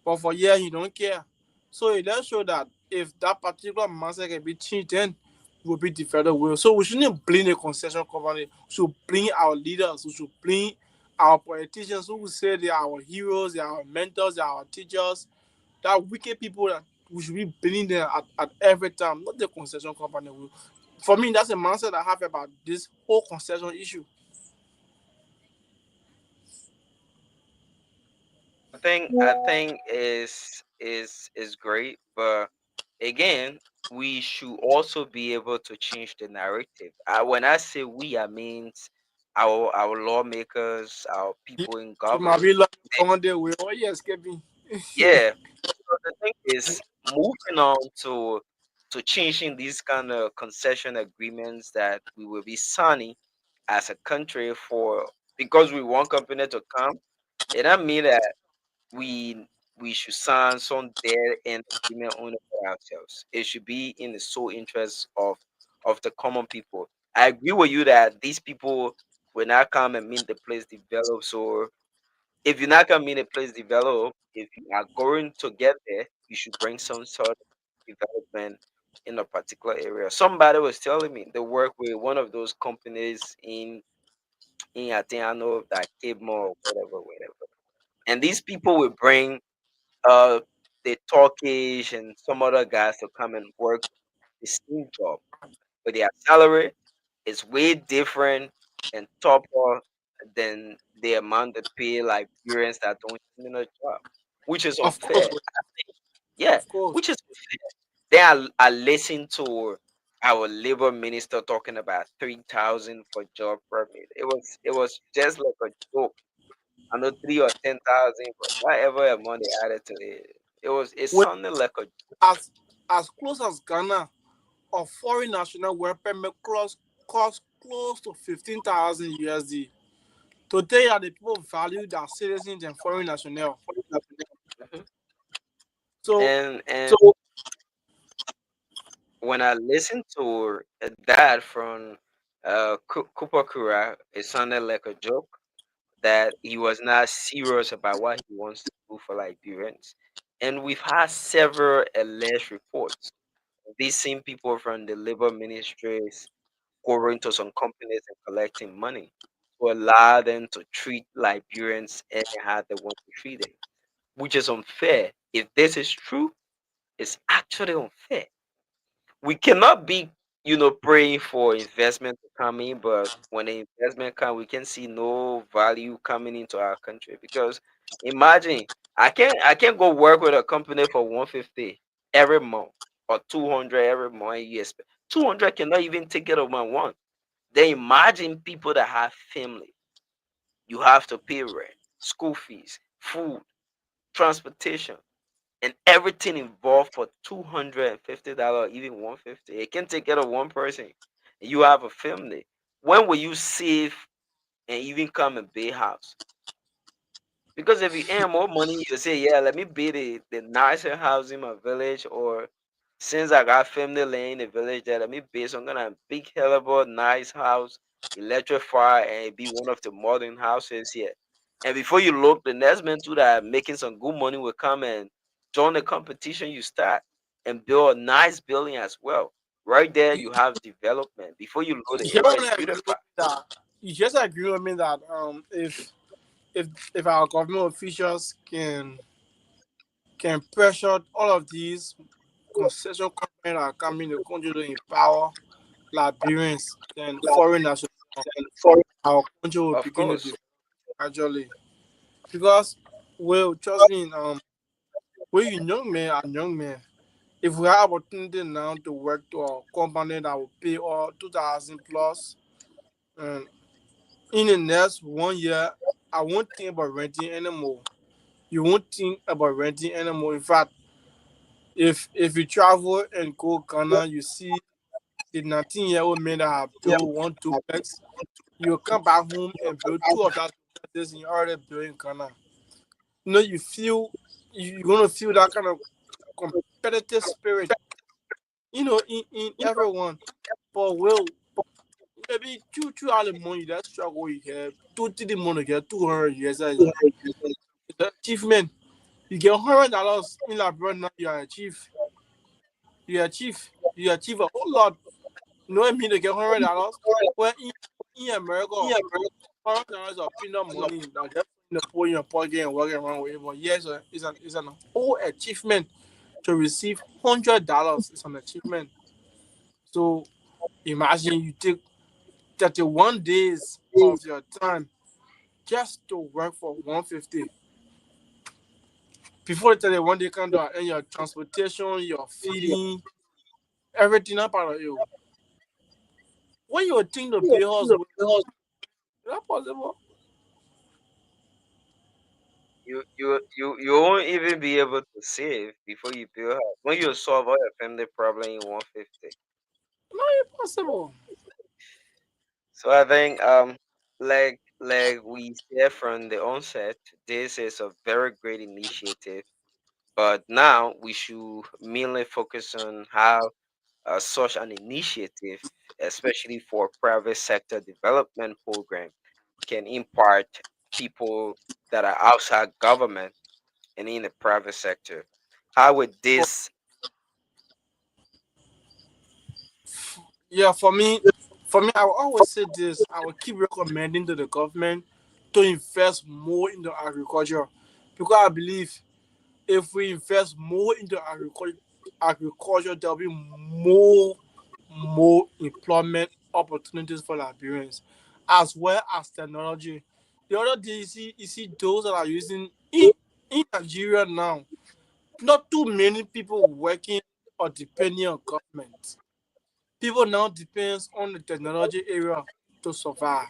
But for years, you don't care. So it does show that if that particular mindset can be changed, then we'll be developed well. So we shouldn't blame the concession company. We should blame our leaders. We should blame our politicians who say they are our heroes, they are our mentors, they are our teachers. That wicked people that we should be blaming them at every time, not the concession company. For me, that's a mindset I have about this whole concession issue. I think is great, but again, we should also be able to change the narrative. When I say we, I mean our lawmakers, our people in It might government. be like on the way. Oh yes, Kevin. Yeah. So the thing is, moving on to changing these kind of concession agreements that we will be signing as a country for because we want company to come. It doesn't mean that we we should sign some dead end agreement only for ourselves. It should be in the sole interest of the common people. I agree with you that these people will not come and mean the place develops. Or if you're not gonna mean a place develop, if you are going to get there, you should bring some sort of development in a particular area. Somebody was telling me they work with one of those companies in I think I know that Cape Mall or whatever. And these people will bring uh the Turkish and some other guys to come and work the same job. but their salary is way different and tougher than the amount they pay Liberians that don't even a job, which is Of course, unfair. Yeah, of course. which is unfair. Then I listened to our labor minister talking about 3,000 for job permit. It was just like a joke. I know 3 or 10,000, but whatever amount they added to it, it When sounded like a as close as Ghana, a foreign national work permit cost close to 15,000 USD. Today, are the people value their citizens and foreign national. Mhm. So, and when I listened to that from Cooper Kura, it sounded like a joke that he was not serious about what he wants to do for Liberians. And we've had several alleged reports. These same people from the labor ministries going to some companies and collecting money to allow them to treat Liberians anyhow they want to treat them, which is unfair. If this is true, it's actually unfair. We cannot be, praying for investment to come in, but when the investment come, we can see no value coming into our country. Because imagine, I can't go work with a company for 150 every month or 200 every month. And you expect 200 cannot even take care of my one. Then imagine people that have family. You have to pay rent, school fees, food, transportation, and everything involved for $250, even 150. It can take care of one person. You have a family. When will you save and even come and buy house? Because if you earn more money, you say, yeah, let me build the nicer house in my village, or since I got family laying in the village there, let me build some kind of big, hellable, nice house, electrify, and be one of the modern houses here. And before you look, the next man too that are making some good money will come and join the competition you start and build a nice building as well. Right there, you, you have development. Before you load it, you everybody's just agree with beautified. me that you just agree with me that if if our government officials can pressure all of these concession companies that are coming to the country to empower Liberians, then foreign nationals, our country will Of begin to course. develop gradually. Because, well, trust me, we young men, if we have opportunity now to work to a company that will pay all 2,000 plus, and in the next 1 year, I won't think about renting anymore. You won't think about renting anymore. In fact, if you travel and go Ghana, you see the 19-year-old men that have built one duplex, you come back home and build two of that duplexes and you already built in Ghana. You feel you're gonna feel that kind of competitive spirit, in everyone. But will maybe two out of money that struggle you get 2 3 money get 200 years is an achievement. You get $100 in Liberia now, you are a chief. You achieve a whole lot. You know what I mean? To get $100. Well, in America, $100 of peanut money that just put in your pocket and walking around with it. But yes, it's an whole achievement to receive $100. It's an achievement. So imagine you take 31 days of your time just to work for 150. Before the 31 day come down, and your transportation, your feeding, everything up out of you. When you think to pay us, is that possible? You won't even be able to save before you build house. When you solve all your family problem in 150. Not impossible. So I think like we said from the onset, this is a very great initiative. But now we should mainly focus on how such an initiative, especially for private sector development program, can impart people that are outside government and in the private sector. How would this Yeah, for me, I will always say this. I will keep recommending to the government to invest more into agriculture, because I believe if we invest more into agriculture, there'll be more employment opportunities for Liberians, as well as technology. The other day, you see those that are using in Nigeria now. Not too many people working or depending on government. People now depends on the technology area to survive.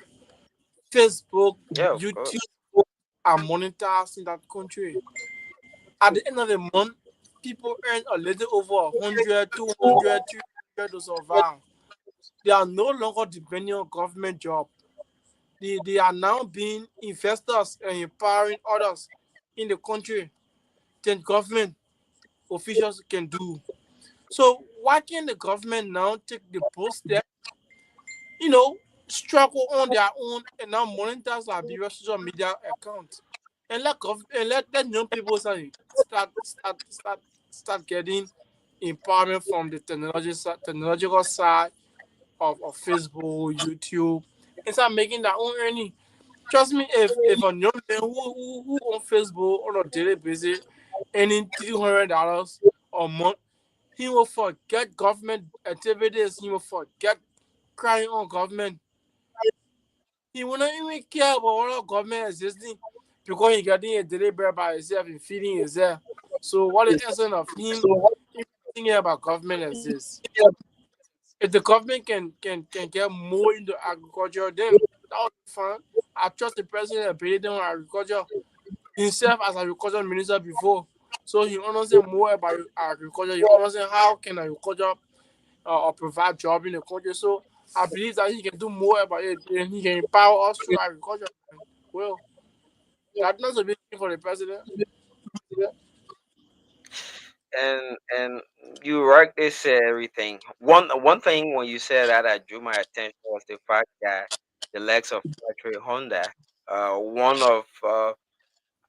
Facebook, Yeah, of YouTube course. are monetized in that country. At the end of the month, people earn a little over 100, 200, 300 to survive. They are no longer depending on government job. They are now being investors and empowering others in the country than government officials can do. So why can't the government now take the bold step, you know, struggle on their own and now monetize Liberia social media account and let young people start getting empowerment from the technological side of Facebook, YouTube, and start making their own earning. Trust me, if a young man who on Facebook on a daily basis earning $300 a month, he will forget government activities. He will forget crying on government. He will not even care about what government existing because he getting a daily bread by himself and feeding himself. So what is the essence of him even thinking about government exists? If the government can get more into agriculture, then that would be fine. I trust the president ability on agriculture himself as agriculture minister before. So he understands more about agriculture. He understands how can agriculture or provide job in the country. So I believe that he can do more about it and he can empower us through agriculture. Well, that's not a big thing for the president. And you rightly said everything. One thing when you said that drew my attention was the fact that the legs of Patrick Honda, one of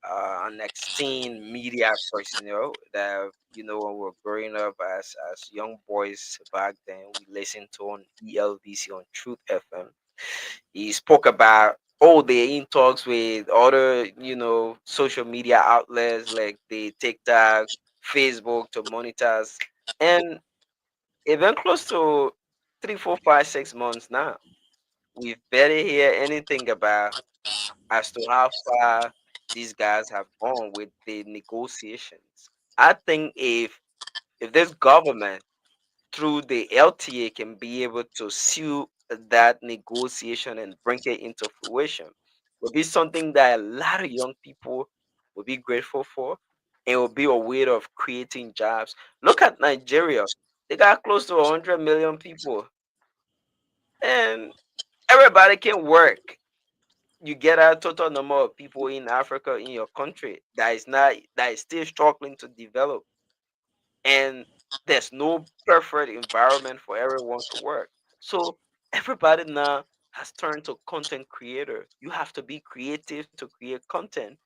an esteemed media personnel that when we were growing up as young boys back then, we listened to on ELBC on Truth FM. He spoke about they're in talks with other social media outlets like the TikTok, Facebook to monetize, and even close to 3, 4, 5, 6 months now, we've barely hear anything about as to how far these guys have gone with the negotiations. I think if this government through the LTA can be able to seal that negotiation and bring it into fruition, will be something that a lot of young people will be grateful for, and will be a way of creating jobs. Look at Nigeria; they got close to 100 million people, and everybody can work. You get a total number of people in Africa in your country that is still struggling to develop, and there's no perfect environment for everyone to work. So everybody now has turned to content creator. You have to be creative to create content,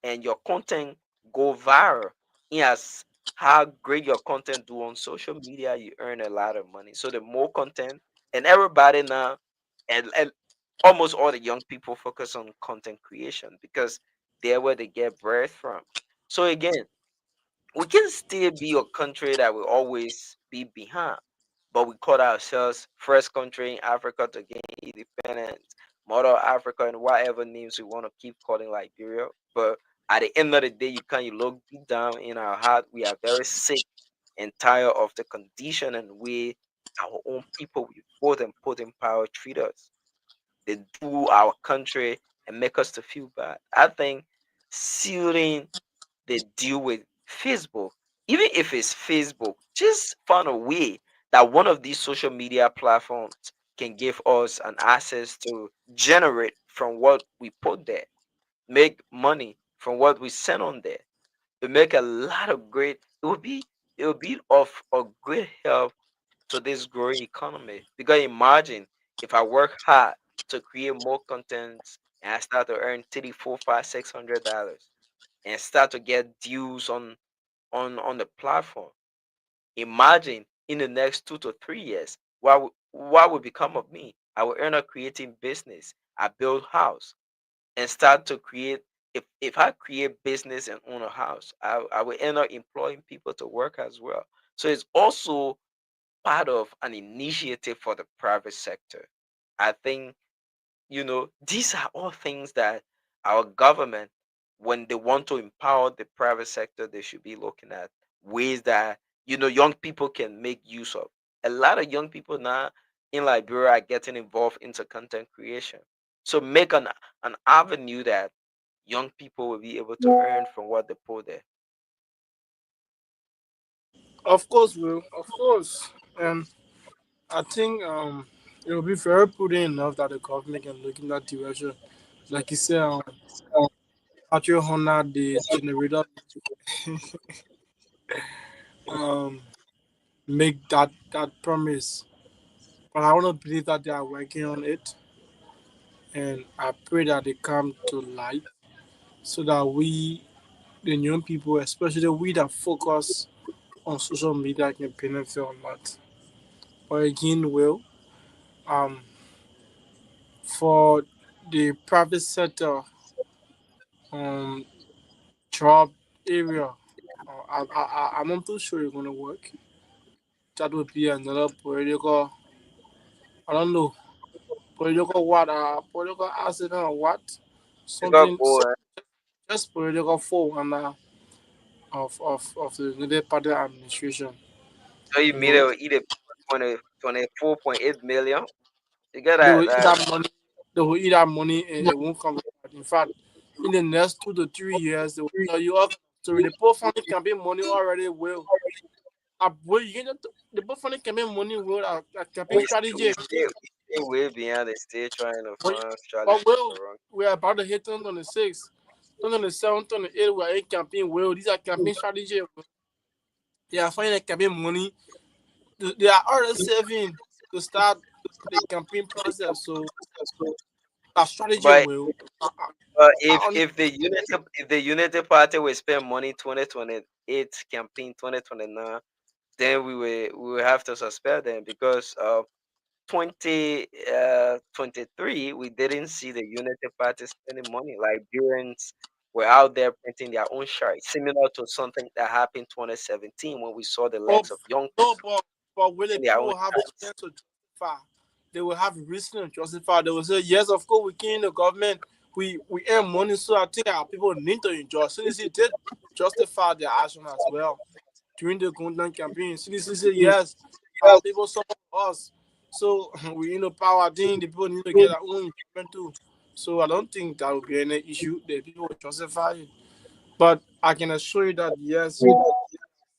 and your content go viral. Yes, how great your content do on social media, you earn a lot of money. So the more content, and everybody now, and almost all the young people focus on content creation because they're where they get bread from. So again, we can still be a country that will always be behind, but we call ourselves first country in Africa to gain independence, Mother Africa, and whatever names we want to keep calling Liberia. But at the end of the day, you can't look deep down in our heart. We are very sick and tired of the condition and way our own people we vote and put in power treat us. They do our country and make us to feel bad. I think sealing they deal with Facebook. Even if it's Facebook, just find a way that one of these social media platforms can give us an access to generate from what we put there, make money from what we send on there. It make a lot of great. It will be of a great help to this growing economy. Because imagine if I work hard to create more content and I start to earn 3, 4, 5, 600 dollars and start to get deals on the platform. Imagine in the next 2 to 3 years, what will become of me? I will earn a creating business. I build house and start to create. If I create business and own a house, I will end up employing people to work as well. So it's also part of an initiative for the private sector. I think, these are all things that our government, when they want to empower the private sector, they should be looking at ways that, young people can make use of. A lot of young people now in Liberia are getting involved into content creation. So make an avenue that young people will be able to earn from what they put there. Of course, Will. Of course. And I think it will be very prudent enough that the government can look in that direction. Like you said, Patriot Honor, the generator, um, make that promise. But I want to believe that they are working on it, and I pray that they come to light so that we, the young people, especially we that focus on social media, can benefit on that. But again, Will, um, for the private sector, um, job area, I'm not too sure it's gonna work. That would be another political, I don't know, political what, political accident or what, You got something, go. just political foe and of the United Party administration. So you You made know, it either 24.8 million. You got they will that. eat that money. They will eat that money, and it won't come back. In fact, in the next 2 to 3 years, they will tell you all. So the poor family campaign money already will. Well, you get the poor family campaign money will a campaign We strategy. stay way behind the state trying to But fund strategy but will for wrong. we are about to hit 2026, 2027, 2028. We are in campaign. Will these are campaign strategy? They are finding a campaign money. They are already saving to start the campaign process. So a strategy But will. if On the Unity Party will spend money 2028 campaign 2029, then we will have to suspend them because 2023 we didn't see the Unity Party spending money. Liberians were out there printing their own shirts, similar to something that happened 2017 when we saw the oh likes of young no, people but will the in their people own will have shirts. reason to justify? They will have reason to justify. They will say yes, of course we came in the government. We earn money, so I think our people need to enjoy. CDC did justify their action as well during the content campaign. CDC said yes, our people support us. So we in the power thing, the people need to get their own enjoyment too. So I don't think that will be any issue. The people will justify it. But I can assure you that yes,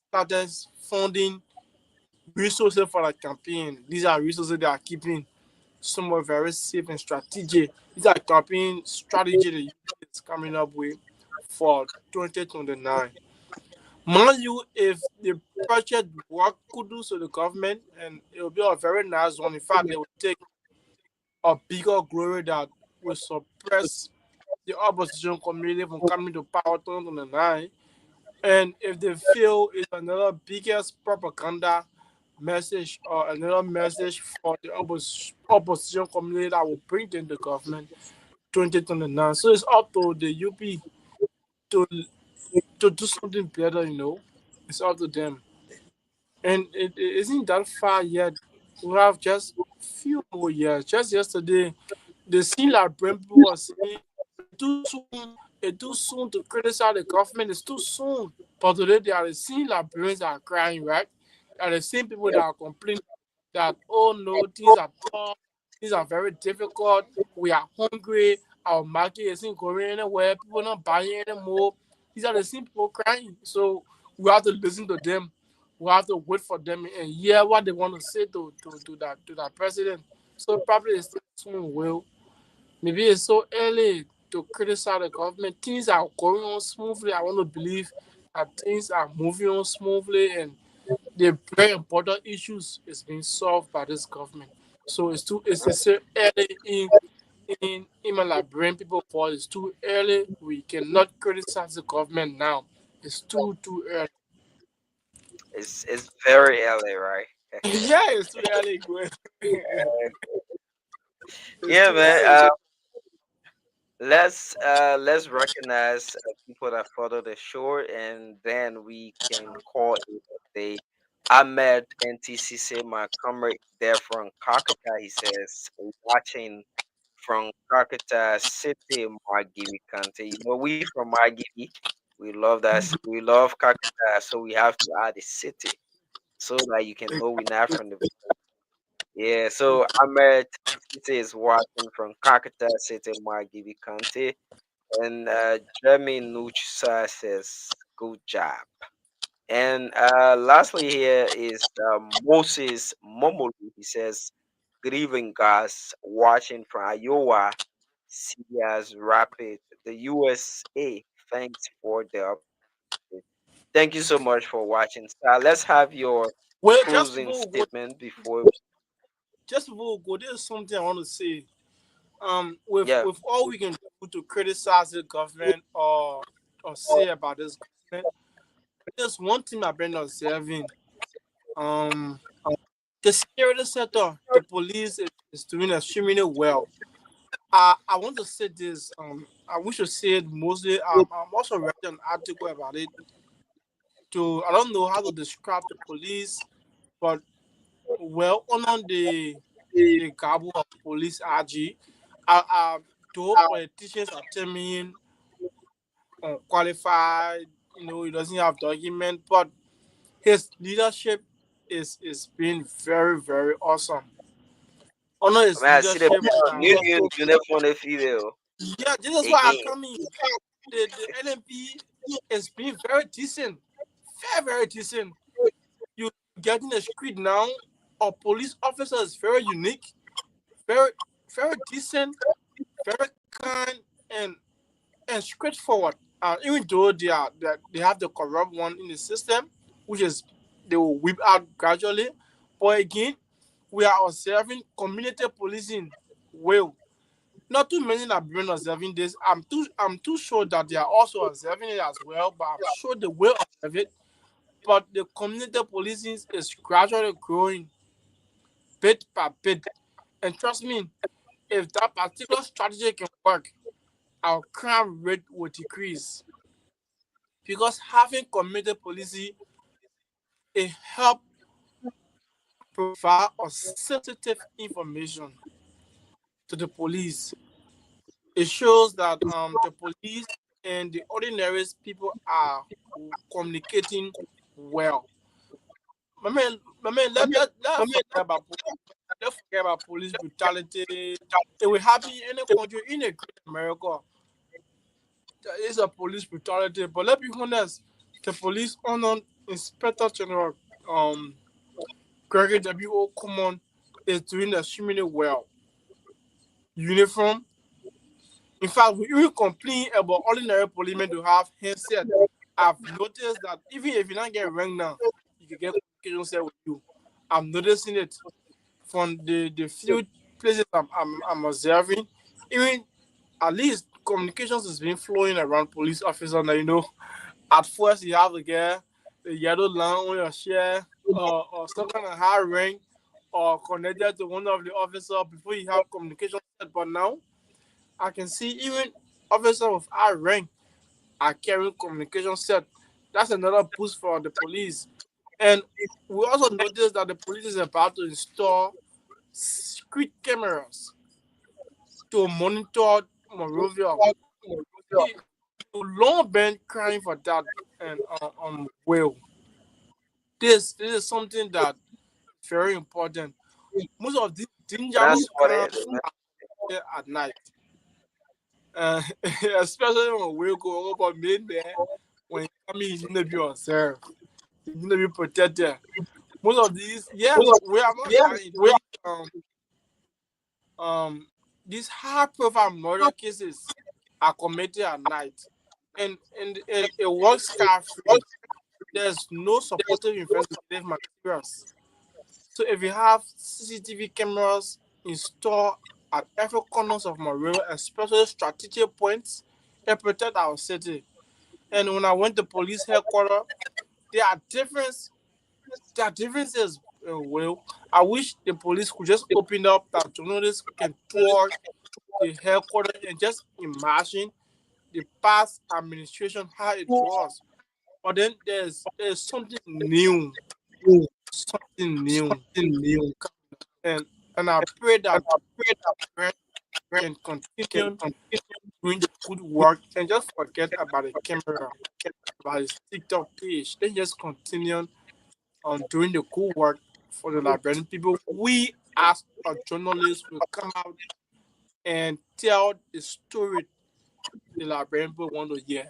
started funding resources for the campaign. These are resources they are keeping somewhere very safe and strategic. These are campaign strategy that is coming up with for 2029. Mind you, if the project work could do so the government, and it will be a very nice one. In fact, they will take a bigger glory that will suppress the opposition community from coming to power 2029. And if they feel it's another biggest propaganda message or another message for the opposition community that will bring them the government 2029. So it's up to the UP to to do something better, It's up to them. And it isn't that far yet. We have just few more years. Just yesterday, the scene like Brent people was saying it's too soon to criticize the government. It's too soon. But today they are the same Liberians that are crying, right? They are the same people that are complaining that, oh no, things are tough, things are very difficult, we are hungry, our market isn't going anywhere, people not buying anymore. These are the same people crying. So we have to listen to them. We have to wait for them and hear what they want to say to that president. So probably it's still soon will. Maybe it's so early to criticize the government. Things are going on smoothly. I want to believe that things are moving on smoothly and the very important issues is being solved by this government. So it's still early in my Liberian people for it's too early. We cannot criticize the government now. It's too early. It's very early, right? Yeah, it's too early, Gwen. It's Yeah, too man. early. Let's recognize people that follow the shore, and then we can call it a day Ahmed NTCC, my comrade there from Calcutta, he says, watching from Calcutta City, Margibi County. You know, we from Margibi, we love that. We love Calcutta, so we have to add a city so that you can know we're not from the. Yeah, so Ahmed City is watching from Calcutta City, Margibi County. And Jeremy Nucha says, good job. And lastly, here is Moses Momolu. He says, good evening, guys. Watching from Iowa, Cedars Rapid, the USA. Thanks for the update. Thank you so much for watching. Let's have your Well, closing statement before. just before we go, there's something I want to say. Yeah, With all we can do to criticize the government or say about this government, there's one thing I've been observing. Um, the security sector, the police is doing extremely well. I want to say this. I wish to say it mostly. I'm also writing an article about it. I don't know how to describe the police, but well, on the gabble of police RG, though politicians are telling qualified, he doesn't have document, but his leadership is being very, very awesome. Honor his I mean, I see the leadership. uniform video Yeah, this is why I again. come in. The LMP is being very decent, very, very decent. You getting a street now, a police officer is very unique, very, very decent, very kind, and straightforward. Even though they have the corrupt one in the system, which is they will whip out gradually. But again, we are observing community policing well. Not too many have been observing this. I'm too sure that they are also observing it as well, but I'm sure they will observe it. But the community policing is gradually growing bit by bit. And trust me, if that particular strategy can work, our crime rate will decrease. Because having community policing, it help provide us sensitive information to the police. It shows that the police and the ordinary people are communicating well. Let's forget about police brutality. It will happen in any country in a great America. There is a police brutality, but let's be honest, the police under Inspector General Gregory W.O. Common is doing extremely well. Uniform. In fact, we even complain about ordinary policemen to have handset. I've noticed that even if you don't get ranked now, you can get communication set with you. I'm noticing it from the few places I'm observing. Even at least communications is being flowing around police officers. And at first you have to get the yellow line on your share or some kind of high rank or connected to one of the officers before you have communication set. But now I can see even officers with high rank are carrying communication set. That's another boost for the police. And we also noticed that the police is about to install street cameras to monitor Monrovia. We've long been crying for that, and well, this is something that very important. Most of these That's dangerous what crimes it is, man. are there at night, uh, especially when we go over midday when you come in, you need to be observed, you need to be protected. Most of these, yes, we are not trying. These high-profile murder cases are committed at night, and it works scot-free. There's no supportive investigative materials. So if you have CCTV cameras installed at every corners of Monrovia, especially strategic points, it protect our city. And when I went to police headquarters, there are differences. There are differences. Well, I wish the police could just open up that journalists can tour the headquarters and just imagine the past administration how it was. But then there's something new. something new, and I pray that Brent can continue doing the good work and just forget about the camera, about his TikTok page. They just continue on doing the good work for the Liberian people. We as a journalist will come out and tell the story the Liberian people want to hear.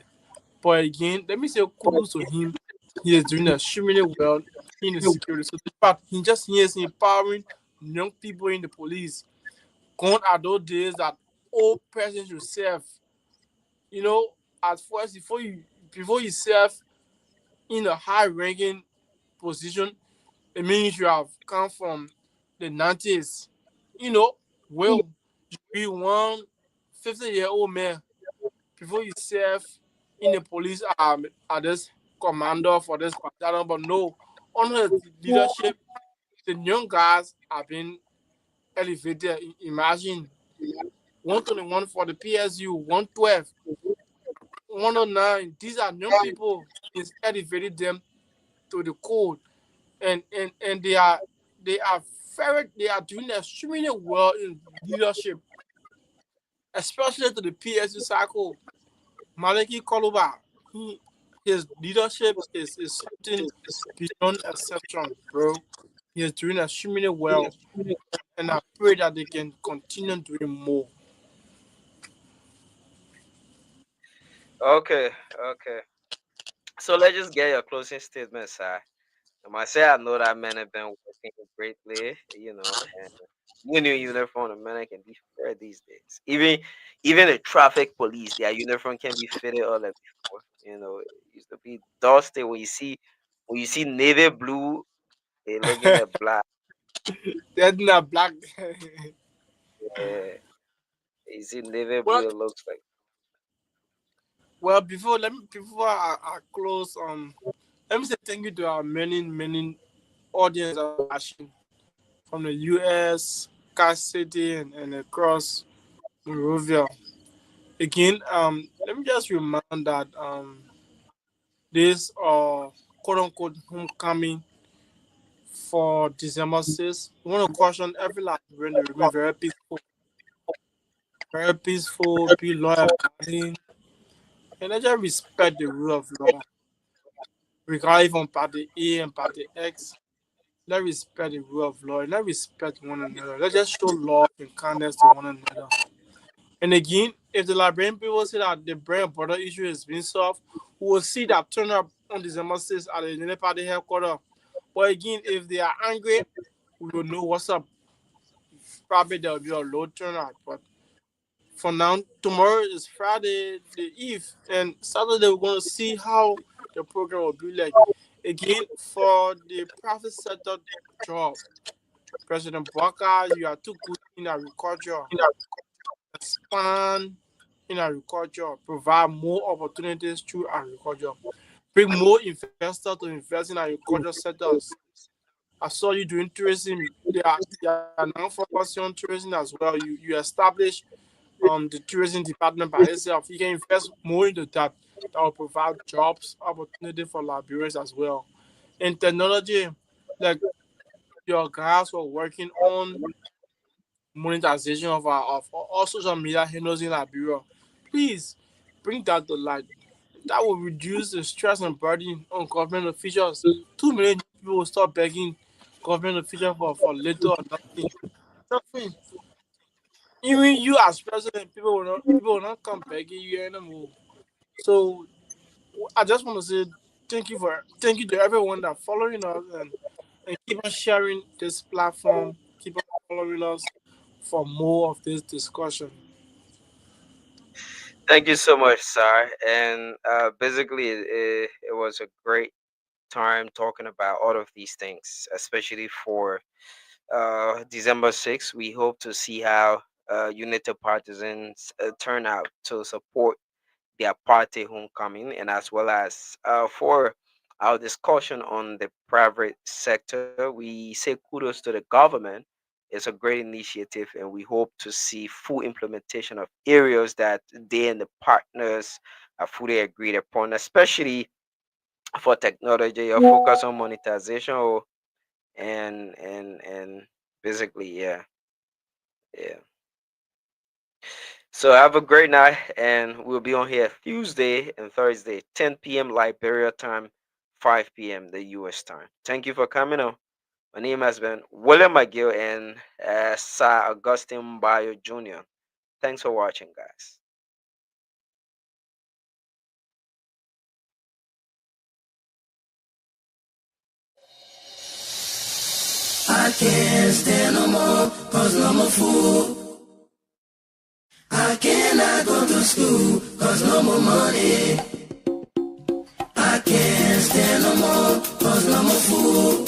But again, let me say kudos to him. He is doing extremely well in the security. So in fact, he is empowering young people in the police. Gone are those days that old persons should serve. You know, at first before you serve in a high ranking position, it means you have come from the 90s. You know, well, you be one 50-year-old man before you serve in the police are this commander for this battalion, but no, under the leadership, the young guys have been elevated. Imagine 121 for the PSU, 112, 109. These are young people. It's elevated them to the code, and they are doing extremely well in leadership, especially to the PSU cycle. Maliki Koluba, his leadership is something beyond exception, bro. He is doing extremely well, and I pray that they can continue doing more. Okay, okay. So let's just get your closing statement, sir. I must say, I know that men have been working greatly, and new uniform, the men can be fair these days. Even the traffic police, their uniform can be fitted all like before. It used to be dusty when you see navy blue, they looking at black. They're not black. Uh, you see navy well, blue, it looks like. well, before I close, let me say thank you to our many audience that are watching from the US, Cass City, and across Monrovia. Again, let me just remind that this quote unquote homecoming for December 6th. We want to caution every Liberian to remain very peaceful, be loyal, kind, and let's just respect the rule of law. Regardless from party A and party X, let's respect the rule of law and let's respect one another. Let's just show love and kindness to one another. And again, if the Liberian people say that the bread and butter issue is being solved, we will see that turn up on December 6th at the United Party headquarters. But again, if they are angry, we will know what's up. Probably there will be a low turnout. But for now, tomorrow is Friday, the Eve, and Saturday we're going to see how the program will be like. Again, for the private sector job, President Baka, you are too good in agriculture. Expand in agriculture, provide more opportunities through agriculture, bring more investors to invest in agriculture sectors. I saw you doing tourism. They are now focusing on tourism as well. You establish the tourism department by itself. You can invest more into that. That will provide jobs, opportunity for Liberians as well. In technology, like your guys were working on monetization of all social media handles in Liberia. Please bring that to light. That will reduce the stress and burden on government officials. Too many people will start begging government officials for little or nothing. Nothing. Even you as president, people will not come begging you anymore. So I just want to say thank you to everyone that following us and keep on sharing this platform. Keep on following us for more of this discussion. Thank you so much, sir. And basically, it was a great time talking about all of these things, especially for December 6th. We hope to see how United Partisans turn out to support their party homecoming, and as well as for our discussion on the private sector, we say kudos to the government. It's a great initiative, and we hope to see full implementation of areas that they and the partners are fully agreed upon, especially for technology or focus on monetization or and basically yeah. So have a great night, and we'll be on here Tuesday and Thursday, 10 p.m. Liberia time, 5 p.m. the U.S. time. Thank you for coming on. My name has been William McGill and Sir Augustine Bayo Jr. Thanks for watching, guys. I can't stand no more, cause I'm a fool. I cannot go to school, cause no more money. I can't stand no more, cause I'm a fool.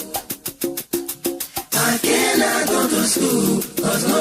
I cannot go to school, cause no